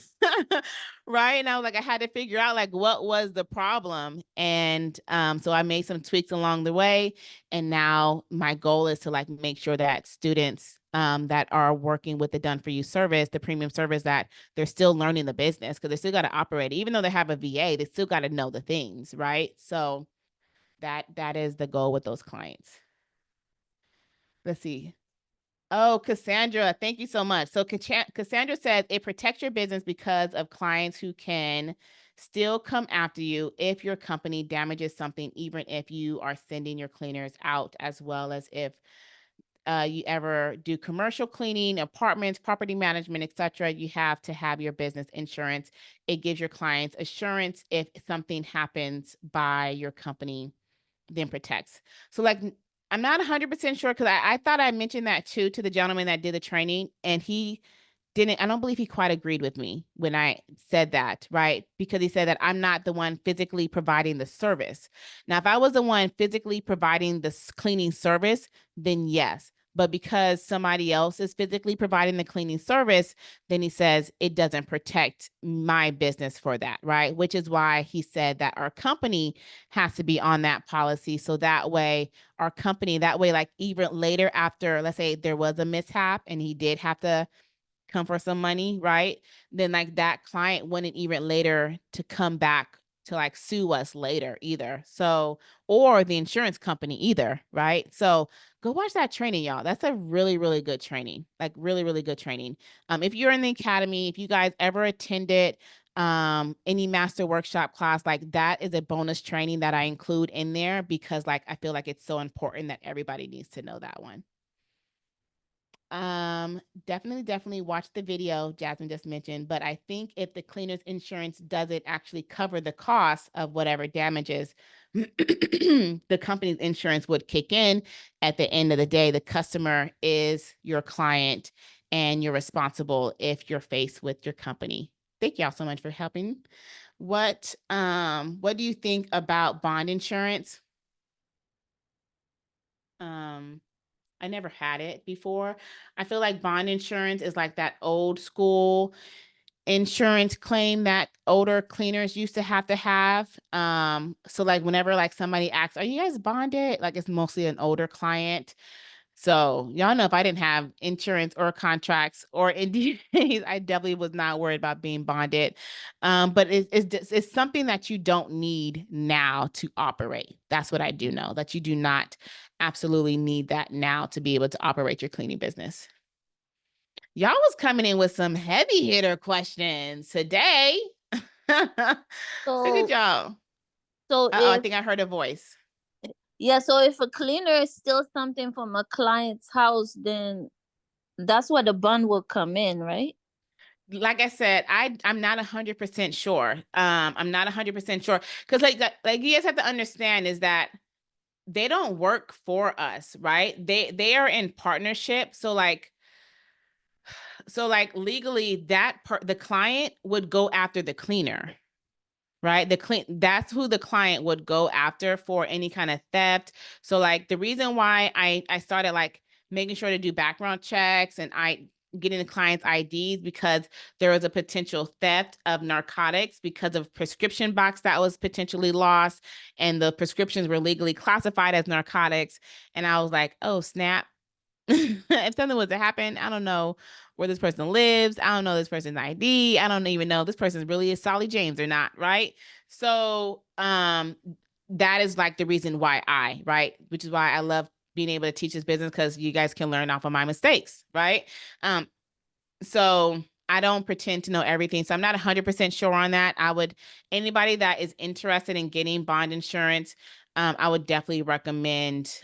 Right. And I was like, I had to figure out like what was the problem. And so I made some tweaks along the way. And now my goal is to like make sure that students that are working with the done for you service, the premium service, that they're still learning the business because they still got to operate. Even though they have a VA, they still got to know the things, right? So that is the goal with those clients. Let's see. Oh, Cassandra, thank you so much. So Cassandra says it protects your business because of clients who can still come after you if your company damages something, even if you are sending your cleaners out, as well as if you ever do commercial cleaning, apartments, property management, etc. You have to have your business insurance. It gives your clients assurance if something happens by your company, then protects. So like, I'm not 100% sure because I thought I mentioned that too to the gentleman that did the training, and I don't believe he quite agreed with me when I said that, right? Because he said that I'm not the one physically providing the service. Now, if I was the one physically providing the cleaning service, then yes. But because somebody else is physically providing the cleaning service, then he says it doesn't protect my business for that, right? Which is why he said that our company has to be on that policy. So that way, like even later after, let's say there was a mishap and he did have to come for some money, right? Then like that client wouldn't even later to come back to like sue us later either. So, or the insurance company either, right? So go watch that training, y'all. That's a really, really good training. Like really, really good training. If you're in the academy, if you guys ever attended any master workshop class, like that is a bonus training that I include in there because like I feel like it's so important that everybody needs to know that one. Definitely watch the video Jasmine just mentioned, but I think if the cleaner's insurance doesn't actually cover the cost of whatever damages, the company's insurance would kick in. At the end of the day, the customer is your client and you're responsible if you're faced with your company. Thank y'all so much for helping. What do you think about bond insurance? I never had it before. I feel like bond insurance is like that old school insurance claim that older cleaners used to have. So like whenever like somebody asks, are you guys bonded? Like it's mostly an older client. So y'all know if I didn't have insurance or contracts or NDAs, I definitely was not worried about being bonded. But it's something that you don't need now to operate. That's what I do know, that you do not absolutely need that now to be able to operate your cleaning business. Y'all was coming in with some heavy hitter questions today. Look at So y'all. so I if think I heard a voice. yeah, so if a cleaner steals something from a client's house, then that's where the bond will come in, right? Like I said, I'm not 100% sure. I'm not 100% sure because like you guys have to understand is that they don't work for us, right? They are in partnership. So like legally the client would go after the cleaner, right? That's who the client would go after for any kind of theft. So like the reason why I started like making sure to do background checks and I getting the client's IDs because there was a potential theft of narcotics because of prescription box that was potentially lost and the prescriptions were legally classified as narcotics. And I was like, oh snap. If something was to happen, I don't know where this person lives. I don't know this person's ID. I don't even know if this person really is Solly James or not, right? So that is like the reason why right? Which is why I love being able to teach this business because you guys can learn off of my mistakes, right? So I don't pretend to know everything. So I'm not 100% sure on that. Anybody that is interested in getting bond insurance, I would definitely recommend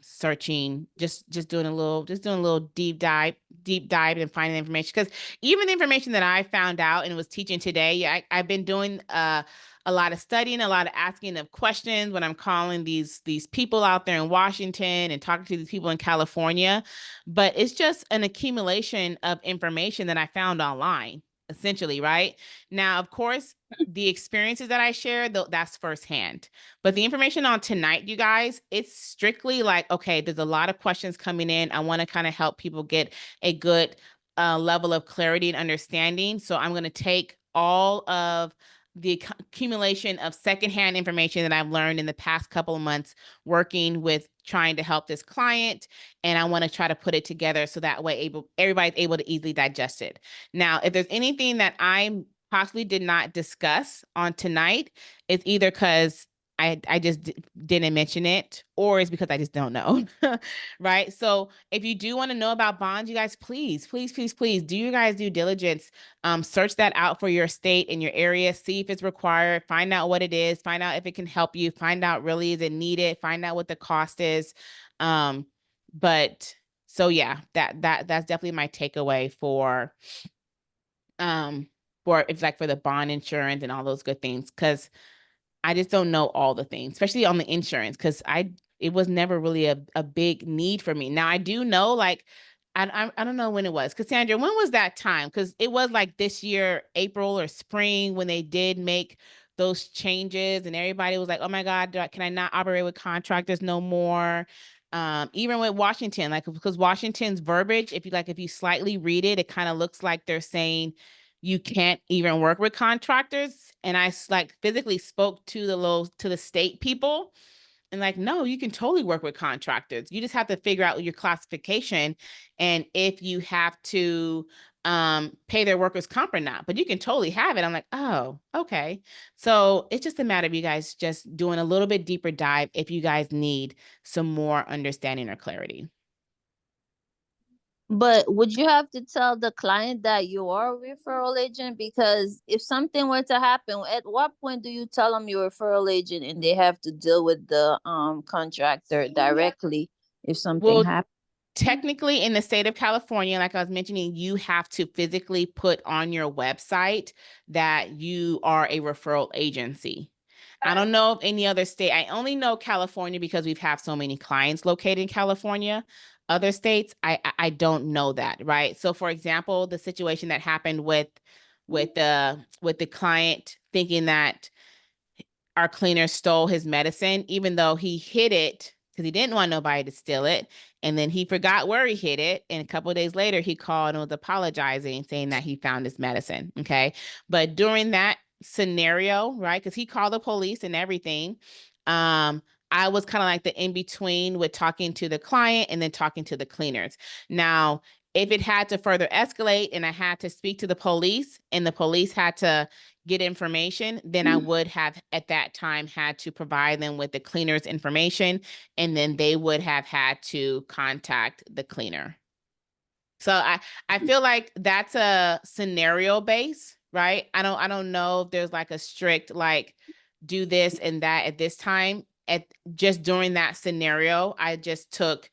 searching, just doing a little deep dive and finding information. Because even the information that I found out and was teaching today, I've been doing a lot of studying, a lot of asking of questions when I'm calling these people out there in Washington and talking to these people in California. But it's just an accumulation of information that I found online, essentially, right? Now, of course, the experiences that I share, that's firsthand. But the information on tonight, you guys, it's strictly like, okay, there's a lot of questions coming in. I want to kind of help people get a good level of clarity and understanding. So I'm going to take all of the accumulation of secondhand information that I've learned in the past couple of months working with trying to help this client. And I want to try to put it together so that way everybody's able to easily digest it. Now, if there's anything that I possibly did not discuss on tonight, it's either because I just didn't mention it, or it's because I just don't know. Right. So if you do want to know about bonds, you guys, please do your guys' due diligence. Search that out for your state and your area, see if it's required, find out what it is, find out if it can help you, find out really is it needed, find out what the cost is. But so yeah, that's definitely my takeaway for it's like for the bond insurance and all those good things, because I just don't know all the things, especially on the insurance, because it was never really a big need for me. Now I do know, like, I don't know when it was. Cassandra, when was that time? Because it was like this year, April or spring, when they did make those changes, and everybody was like, "Oh my God, can I not operate with contractors no more?" Even with Washington, like, because Washington's verbiage, if you slightly read it, it kind of looks like they're saying you can't even work with contractors. And I like physically spoke to the state people and like, no, you can totally work with contractors. You just have to figure out your classification and if you have to pay their workers' comp or not, but you can totally have it. I'm like, oh, okay. So it's just a matter of you guys just doing a little bit deeper dive if you guys need some more understanding or clarity. But would you have to tell the client that you are a referral agent? Because if something were to happen, at what point do you tell them you're a referral agent and they have to deal with the contractor directly if something Well, happens? technically in the state of California, like I was mentioning, you have to physically put on your website that you are a referral agency. I don't know of any other state. I only know California because we've had so many clients located in California. Other states, I don't know that, right? So for example, the situation that happened with the client thinking that our cleaner stole his medicine, even though he hid it because he didn't want nobody to steal it. And then he forgot where he hid it. And a couple of days later, he called and was apologizing, saying that he found his medicine. Okay. But during that scenario, right, because he called the police and everything, I was kind of like the in between with talking to the client and then talking to the cleaners. Now, if it had to further escalate and I had to speak to the police and the police had to get information, then I would have at that time had to provide them with the cleaner's information, and then they would have had to contact the cleaner. So I feel like that's a scenario base, right? I don't know if there's like a strict like do this and that at this time. At just during that scenario, I just took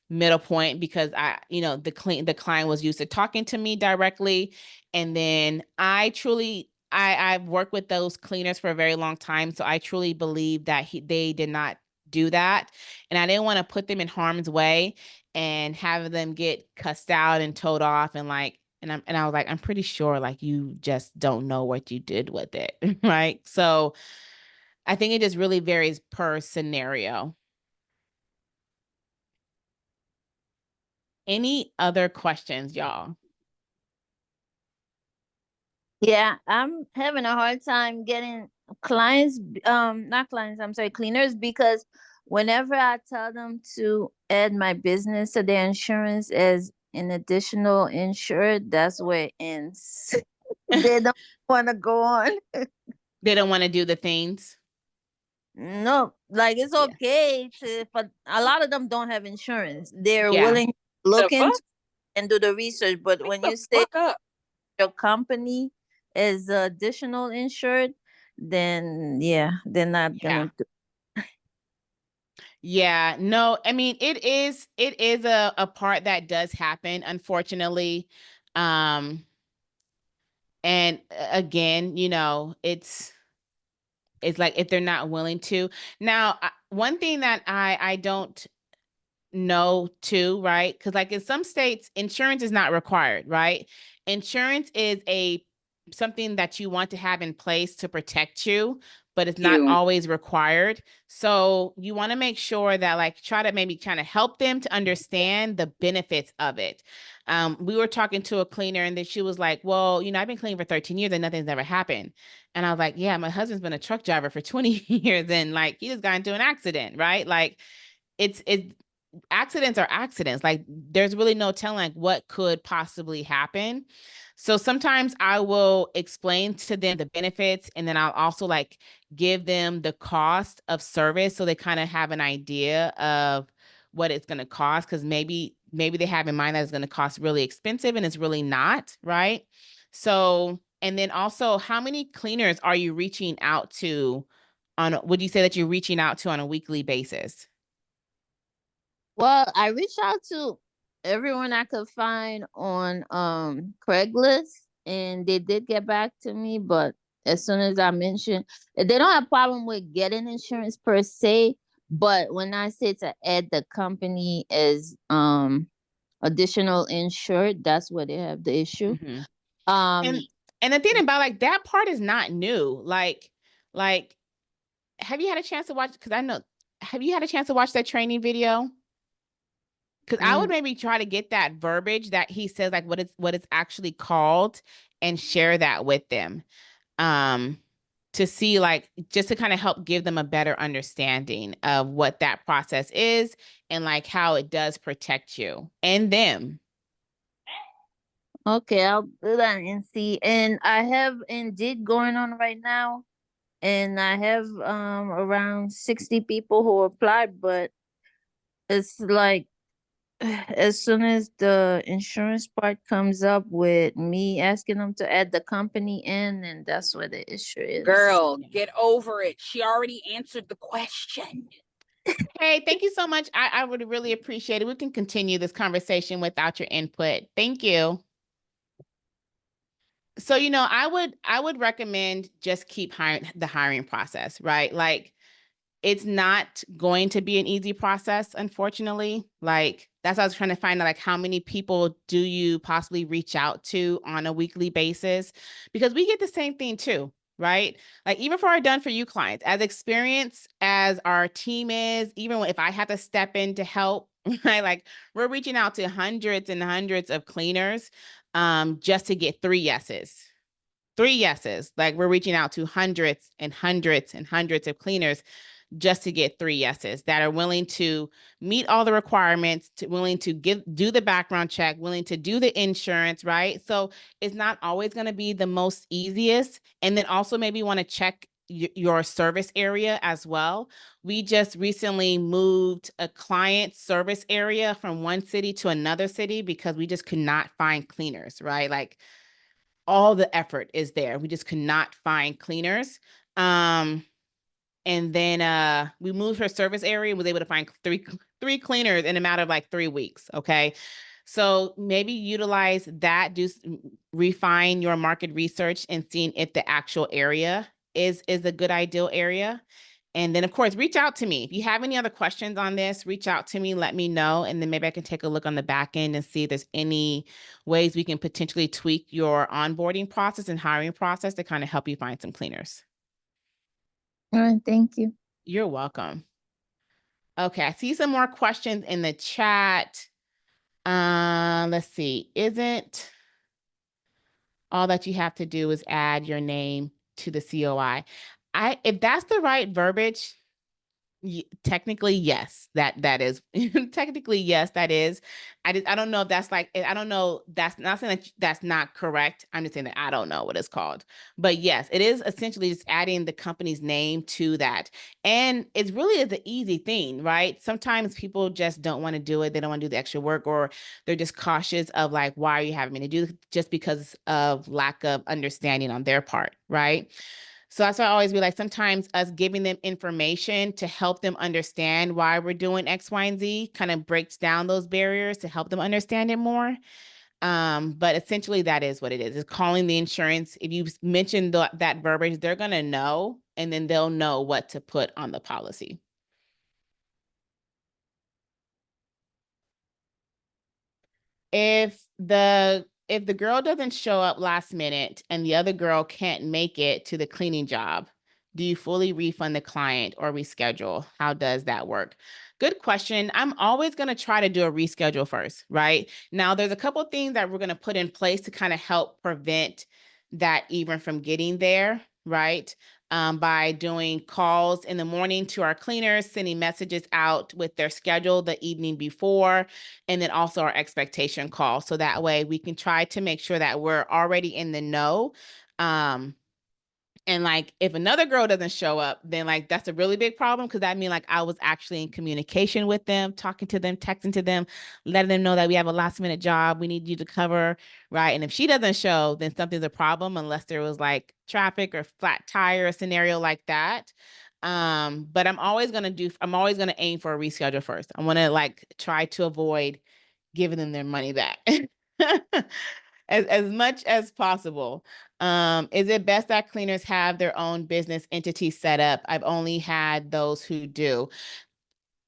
middle point because the client was used to talking to me directly, and then I've worked with those cleaners for a very long time, so I truly believe that they did not do that, and I didn't want to put them in harm's way and have them get cussed out and told off and like and I was like, I'm pretty sure like you just don't know what you did with it. Right. So I think it just really varies per scenario. Any other questions, y'all? Yeah, I'm having a hard time getting clients, not clients, I'm sorry, cleaners, because whenever I tell them to add my business to their insurance as an additional insured, that's where it ends. They don't want to go on. They don't want to do the things. No, like it's Yeah. okay to, but a lot of them don't have insurance. They're Yeah. willing to look into and do the research, but when you say your company is additional insured, then yeah, they're not Yeah. gonna do. Yeah, no, I mean it is a part that does happen, unfortunately. Um, and again, it's like if they're not willing to. Now, one thing that I don't know too, right? Because like in some states, insurance is not required, right? Insurance is a something that you want to have in place to protect you, but it's not always required. So you want to make sure that like try to maybe kind of help them to understand the benefits of it. We were talking to a cleaner and then she was like, well, I've been cleaning for 13 years and nothing's ever happened. And I was like, yeah, my husband's been a truck driver for 20 years and like he just got into an accident, right? Like it's accidents are accidents. Like there's really no telling like what could possibly happen. So sometimes I will explain to them the benefits and then I'll also like give them the cost of service so they kind of have an idea of what it's going to cost because maybe they have in mind that it's going to cost really expensive and it's really not, right? So and then also how many cleaners are you reaching out to would you say that you're reaching out to on a weekly basis? Well, I reached out to everyone I could find on Craigslist, and they did get back to me. But as soon as I mentioned, they don't have problem with getting insurance per se. But when I say to add the company as additional insured, that's where they have the issue. Mm-hmm. Um, And the thing about like that part is not new. Like have you had a chance to watch because I know have you had a chance to watch that training video? Because I would mm, maybe try to get that verbiage that he says like what it's actually called and share that with them. Um to see like just to kind of help give them a better understanding of what that process is and like how it does protect you and them. okay, I'll do that and see. And I have Indeed going on right now, and I have around 60 people who applied, but it's like as soon as the insurance part comes up with me asking them to add the company in, and that's where the issue is. Girl, get over it. She already answered the question. Hey, thank you so much. I would really appreciate it. We can continue this conversation without your input. Thank you. So, I would recommend just keep hiring the hiring process, right? Like it's not going to be an easy process, unfortunately. Like that's what I was trying to find out, like how many people do you possibly reach out to on a weekly basis? Because we get the same thing too, right? Like even for our done for you clients, as experienced as our team is, even if I have to step in to help, right? Like we're reaching out to hundreds and hundreds of cleaners just to get 3 yeses. 3 yeses. Like we're reaching out to hundreds and hundreds and hundreds of cleaners just to get 3 yeses that are willing to meet all the requirements, willing to do the background check, willing to do the insurance, right? So it's not always going to be the most easiest. And then also maybe want to check your service area as well. We just recently moved a client service area from one city to another city because we just could not find cleaners, right? Like all the effort is there. We just could not find cleaners. And then we moved her service area and was able to find three cleaners in a matter of like 3 weeks. Okay. So maybe utilize that, refine your market research and seeing if the actual area is a good ideal area. And then of course, reach out to me. If you have any other questions on this, reach out to me, let me know. And then maybe I can take a look on the back end and see if there's any ways we can potentially tweak your onboarding process and hiring process to kind of help you find some cleaners. All right, thank you. You're welcome. Okay, I see some more questions in the chat. Let's see. Isn't all that you have to do is add your name to the COI? If that's the right verbiage, Technically, yes, that is technically, yes, that is. I don't know if that's like, I don't know. That's not saying that that's not correct. I'm just saying that I don't know what it's called. But yes, it is essentially just adding the company's name to that. And it's really is an easy thing, right? Sometimes people just don't want to do it. They don't want to do the extra work, or they're just cautious of like, why are you having me to do this? Just because of lack of understanding on their part, right? So that's why I always be like, sometimes us giving them information to help them understand why we're doing X, Y, and Z kind of breaks down those barriers to help them understand it more. But essentially that is what it is. It's calling the insurance. If you mention that verbiage, they're gonna know, and then they'll know what to put on the policy. If the girl doesn't show up last minute and the other girl can't make it to the cleaning job, do you fully refund the client or reschedule? How does that work? Good question. I'm always going to try to do a reschedule first, right? Now, there's a couple of things that we're going to put in place to kind of help prevent that even from getting there, right? By doing calls in the morning to our cleaners, sending messages out with their schedule the evening before, and then also our expectation call. So that way we can try to make sure that we're already in the know. And like, if another girl doesn't show up, then like, that's a really big problem. Cause that means like I was actually in communication with them, talking to them, texting to them, letting them know that we have a last minute job we need you to cover. Right. And if she doesn't show, then something's a problem, unless there was like traffic or flat tire, a scenario like that. But I'm always going to aim for a reschedule first. I want to like try to avoid giving them their money back. As much as possible. Is it best that cleaners have their own business entity set up? I've only had those who do.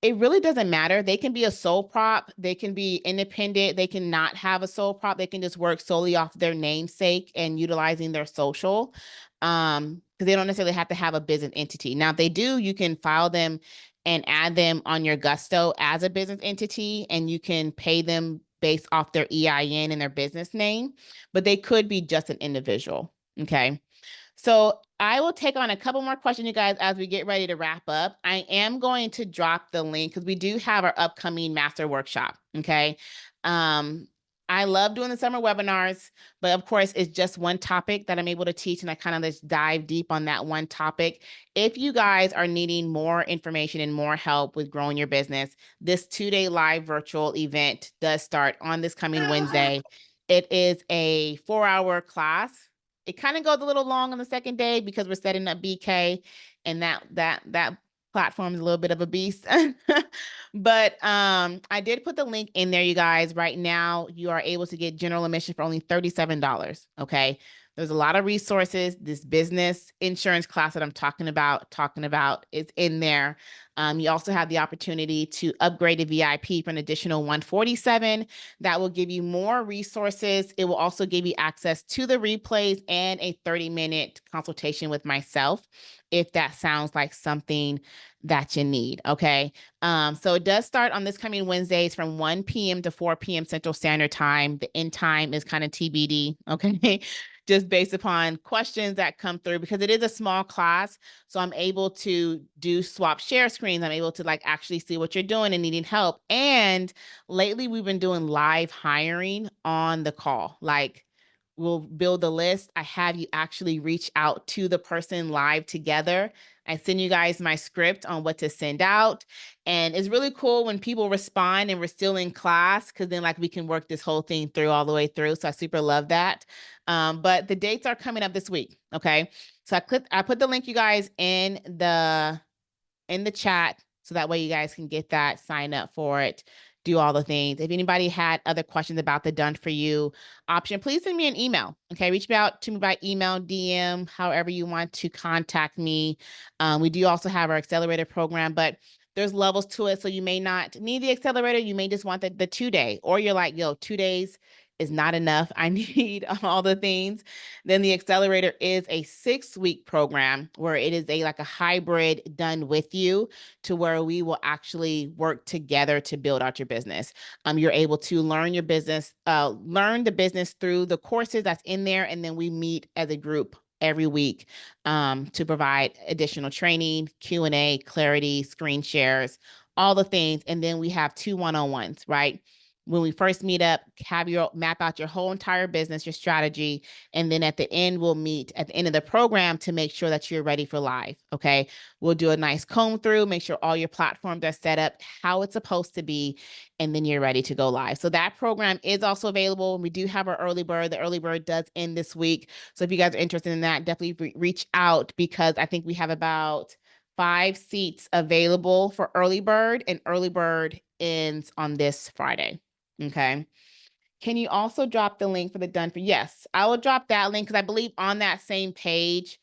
It really doesn't matter. They can be a sole prop. They can be independent. They can not have a sole prop. They can just work solely off their namesake and utilizing their social. Because they don't necessarily have to have a business entity. Now, if they do, you can file them and add them on your Gusto as a business entity, and you can pay them based off their EIN and their business name, but they could be just an individual. Okay. So I will take on a couple more questions, you guys, as we get ready to wrap up. I am going to drop the link because we do have our upcoming master workshop. Okay. I love doing the summer webinars, but of course it's just one topic that I'm able to teach, and I kind of just dive deep on that one topic. If you guys are needing more information and more help with growing your business, this 2-day live virtual event does start on this coming Wednesday. It is a 4-hour class. It kind of goes a little long on the second day because we're setting up BK, and that platform is a little bit of a beast. But I did put the link in there, you guys. Right now, you are able to get general admission for only $37. Okay. There's a lot of resources. This business insurance class that I'm talking about is in there. You also have the opportunity to upgrade to VIP for an additional $147. That will give you more resources. It will also give you access to the replays and a 30-minute consultation with myself, if that sounds like something that you need. Okay. So it does start on this coming Wednesdays from 1 p.m. to 4 p.m. Central Standard Time. The end time is kind of TBD. Okay. Just based upon questions that come through, because it is a small class. So I'm able to do swap share screens. I'm able to like actually see what you're doing and needing help. And lately we've been doing live hiring on the call. Like, we'll build a list. I have you actually reach out to the person live together. I send you guys my script on what to send out. And it's really cool when people respond and we're still in class, because then like we can work this whole thing through all the way through. So I super love that. But the dates are coming up this week. Okay. So I put the link, you guys, in the chat, so that way you guys can get that, sign up for it, do all the things. If anybody had other questions about the done for you option, please send me an email. Okay. Reach out to me by email, DM, however you want to contact me. We do also have our accelerator program, but there's levels to it. So you may not need the accelerator. You may just want the 2-day, or you're like, yo, 2 days is not enough. I need all the things. Then the accelerator is a 6-week program where it is like a hybrid done with you, to where we will actually work together to build out your business. You're able to learn your business, learn the business through the courses that's in there. And then we meet as a group every week to provide additional training, Q&A, clarity, screen shares, all the things. And then we have 2 one-on-ones, right? When we first meet up, map out your whole entire business, your strategy. And then at the end, we'll meet at the end of the program to make sure that you're ready for live. Okay. We'll do a nice comb through, make sure all your platforms are set up how it's supposed to be, and then you're ready to go live. So that program is also available. We do have our early bird. The early bird does end this week. So if you guys are interested in that, definitely reach out, because I think we have about 5 seats available for early bird, and early bird ends on this Friday. Okay. Can you also drop the link for the done for? Yes, I will drop that link, because I believe on that same page,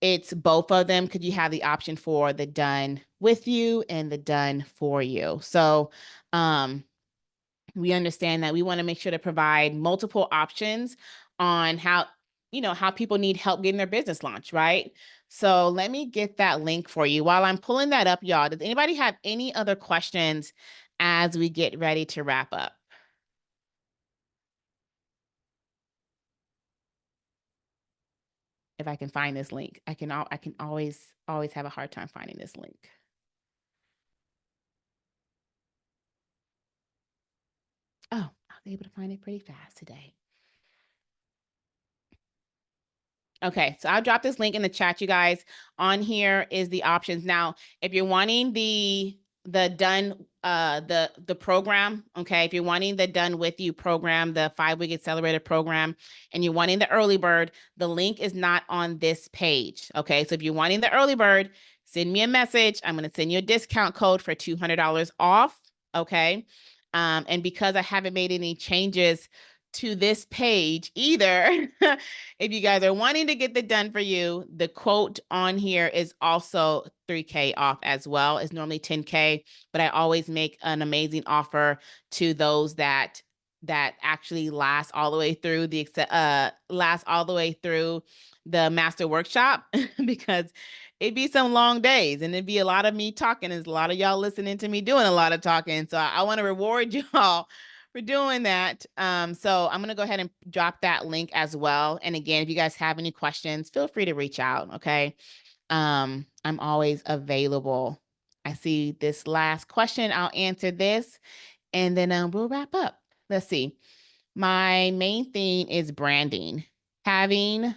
it's both of them, because you have the option for the done with you and the done for you. So we understand that we want to make sure to provide multiple options on how, how people need help getting their business launched, right? So let me get that link for you. While I'm pulling that up, y'all, does anybody have any other questions as we get ready to wrap up? If I can find this link, I can always have a hard time finding this link. Oh, I was able to find it pretty fast today. Okay, so I'll drop this link in the chat, you guys. On here is the options. Now, if you're wanting the program, okay, if you're wanting the done with you program, the 5-week accelerator program, and you're wanting the early bird, the link is not on this page. Okay, so if you're wanting the early bird, send me a message. I'm going to send you a discount code for $200 off. Okay, and because I haven't made any changes to this page either, if you guys are wanting to get the done for you, the quote on here is also $3K off as well. It's normally $10K, but I always make an amazing offer to those that actually last all the way through the master workshop, because it'd be some long days, and it'd be a lot of me talking. There's a lot of y'all listening to me doing a lot of talking. So I want to reward y'all for doing that. So I'm going to go ahead and drop that link as well. And again, if you guys have any questions, feel free to reach out. Okay. I'm always available. I see this last question. I'll answer this, and then we'll wrap up. Let's see. My main theme is branding. Having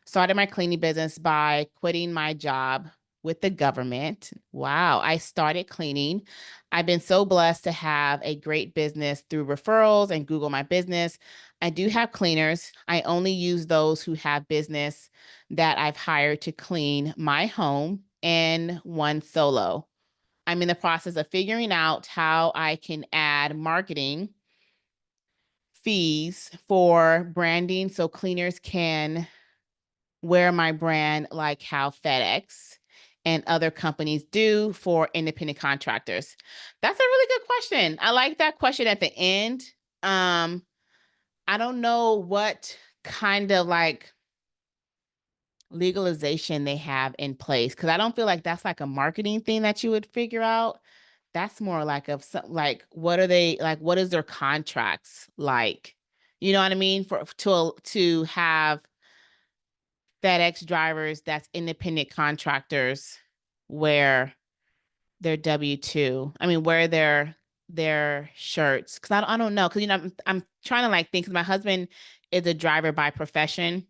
started my cleaning business by quitting my job with the government. Wow, I started cleaning. I've been so blessed to have a great business through referrals and Google My Business. I do have cleaners. I only use those who have business that I've hired to clean my home, and one solo. I'm in the process of figuring out how I can add marketing fees for branding so cleaners can wear my brand, like how FedEx and other companies do for independent contractors. That's a really good question. I like that question at the end. I don't know what kind of like legalization they have in place, because I don't feel like that's like a marketing thing that you would figure out. That's more like what are they like? What is their contracts like? You know what I mean? To have FedEx drivers that's independent contractors wear their W-2. I mean, wear their shirts. Cause I don't know. Cause I'm trying to like think, cause my husband is a driver by profession,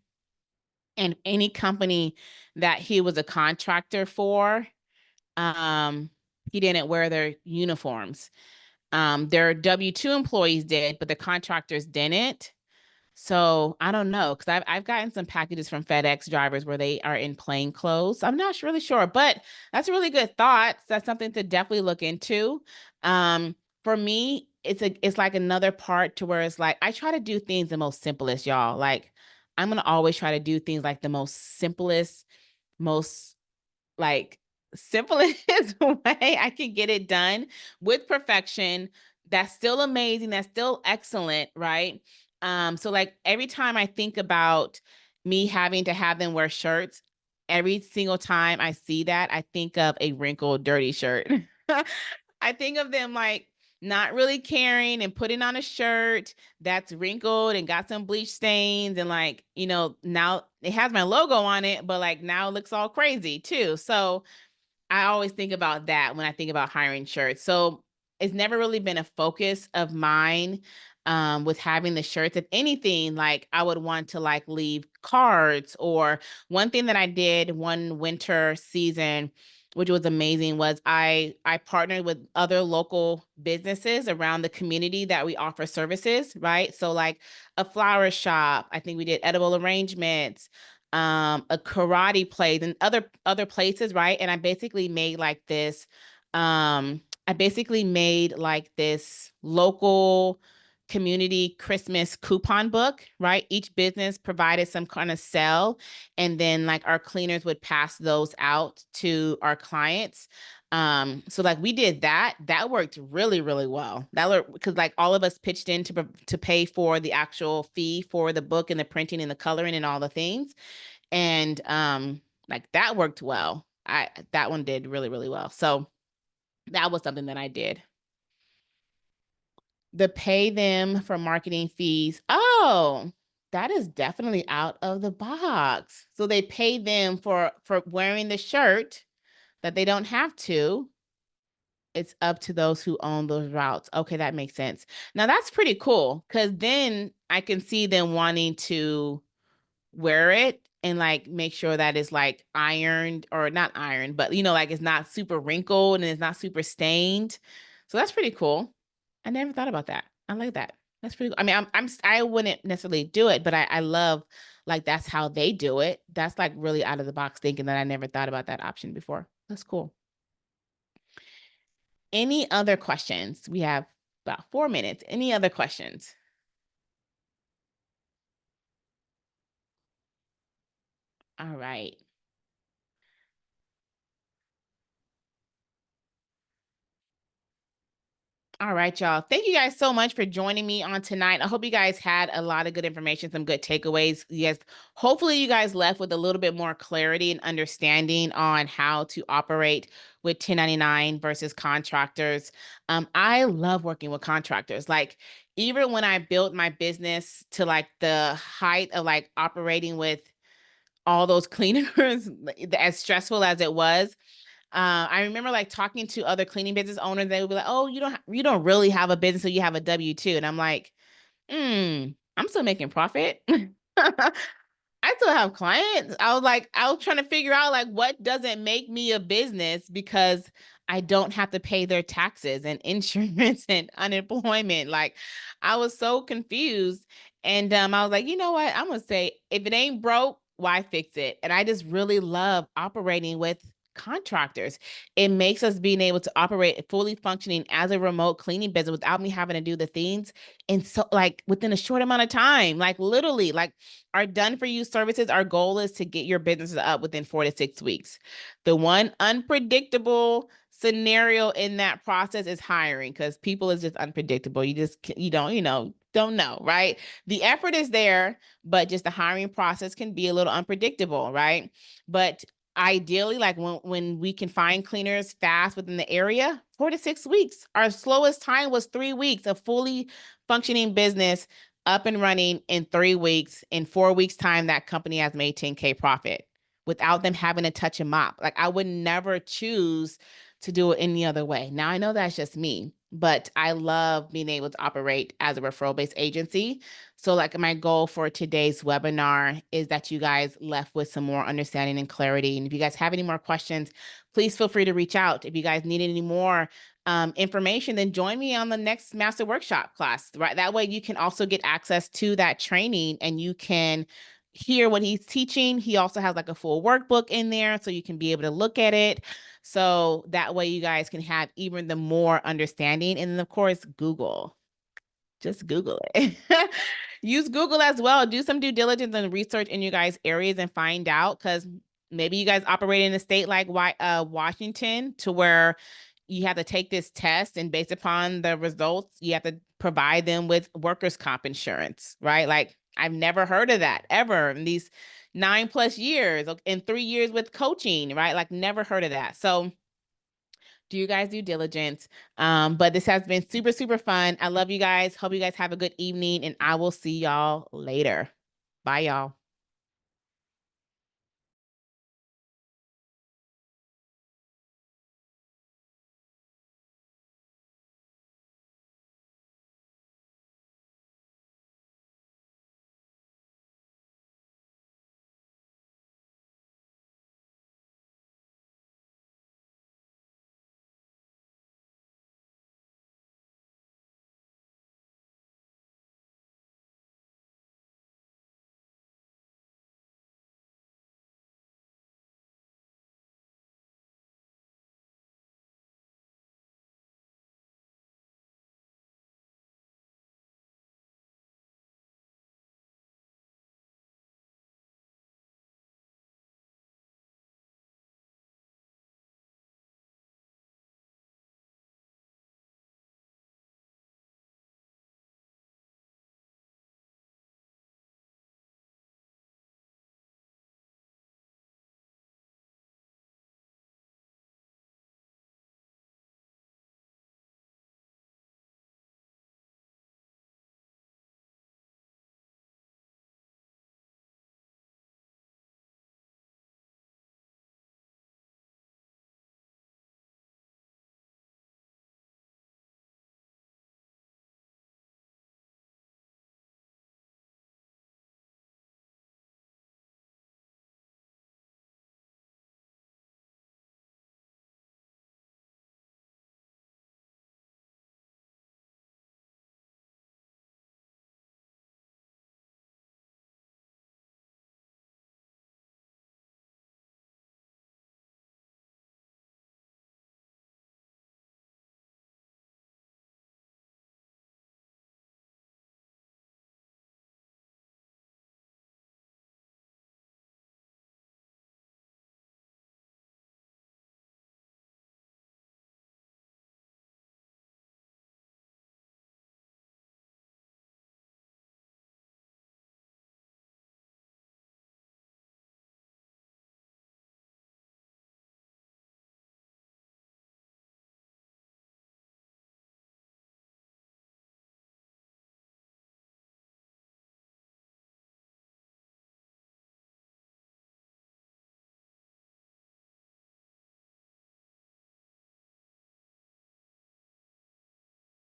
and any company that he was a contractor for, he didn't wear their uniforms. Their W-2 employees did, but the contractors didn't. So I don't know, because I've gotten some packages from FedEx drivers where they are in plain clothes. I'm not really sure, but that's a really good thought. That's something to definitely look into. For me, it's like another part to where it's like I try to do things the most simplest, y'all. Like I'm gonna always try to do things like the most simplest, most like simplest way I can get it done with perfection. That's still amazing. That's still excellent, right? So like every time I think about me having to have them wear shirts, every single time I see that, I think of a wrinkled, dirty shirt. I think of them like not really caring and putting on a shirt that's wrinkled and got some bleach stains and like, now it has my logo on it, but like now it looks all crazy too. So I always think about that when I think about hiring shirts. So it's never really been a focus of mine with having the shirts. If anything, like I would want to like leave cards, or one thing that I did one winter season, which was amazing, was I partnered with other local businesses around the community that we offer services, right? So like a flower shop, I think we did edible arrangements, a karate place and other places, right? And I basically made like this local community Christmas coupon book, right? Each business provided some kind of sell, and then like our cleaners would pass those out to our clients. So like we did that. That worked really, really well. That worked because like all of us pitched in to pay for the actual fee for the book and the printing and the coloring and all the things. And like that worked well. That one did really, really well. So that was something that I did. The pay them for marketing fees. Oh, that is definitely out of the box. So they pay them for wearing the shirt that they don't have to. It's up to those who own those routes. Okay, that makes sense. Now that's pretty cool, because then I can see them wanting to wear it and like make sure that it's like ironed, or not ironed, but like it's not super wrinkled and it's not super stained. So that's pretty cool. I never thought about that. I like that. That's pretty cool. I mean, I wouldn't necessarily do it, but I love like that's how they do it. That's like really out of the box thinking that I never thought about that option before. That's cool. Any other questions? We have about 4 minutes. Any other questions? All right. All right, y'all. Thank you guys so much for joining me on tonight. I hope you guys had a lot of good information, some good takeaways. Yes, hopefully you guys left with a little bit more clarity and understanding on how to operate with 1099 versus contractors. I love working with contractors. Like even when I built my business to like the height of like operating with all those cleaners, as stressful as it was, I remember like talking to other cleaning business owners. They would be like, "Oh, you don't really have a business, so you have a W-2." And I'm like, I'm still making profit. I still have clients. I was trying to figure out like what doesn't make me a business, because I don't have to pay their taxes and insurance and unemployment. Like I was so confused. And I was like, you know what? I'm gonna say, if it ain't broke, why fix it? And I just really love operating with contractors. It makes us being able to operate fully functioning as a remote cleaning business without me having to do the things. And so like within a short amount of time, like literally like our done for you services, our goal is to get your businesses up within 4 to 6 weeks. The one unpredictable scenario in that process is hiring, because people is just unpredictable. You don't know, right? The effort is there, but just the hiring process can be a little unpredictable, right? But ideally, like when we can find cleaners fast within the area, 4 to 6 weeks. Our slowest time was 3 weeks. A fully functioning business up and running in 3 weeks. In 4 weeks time, that company has made 10K profit without them having to touch a mop. Like I would never choose to do it any other way. Now I know that's just me, but I love being able to operate as a referral-based agency. So like my goal for today's webinar is that you guys left with some more understanding and clarity. And if you guys have any more questions, please feel free to reach out. If you guys need any more information, then join me on the next master workshop class, right? That way you can also get access to that training and you can hear what he's teaching. He also has like a full workbook in there, so you can be able to look at it. So that way you guys can have even the more understanding. And then of course, Google. Just Google it. Use Google as well. Do some due diligence and research in you guys' areas and find out, because maybe you guys operate in a state like Washington, to where you have to take this test, and based upon the results, you have to provide them with workers' comp insurance, right? Like I've never heard of that ever in these 9+ years, in 3 years with coaching, right? Like never heard of that. So do you guys due diligence. But this has been super, super fun. I love you guys. Hope you guys have a good evening, and I will see y'all later. Bye, y'all.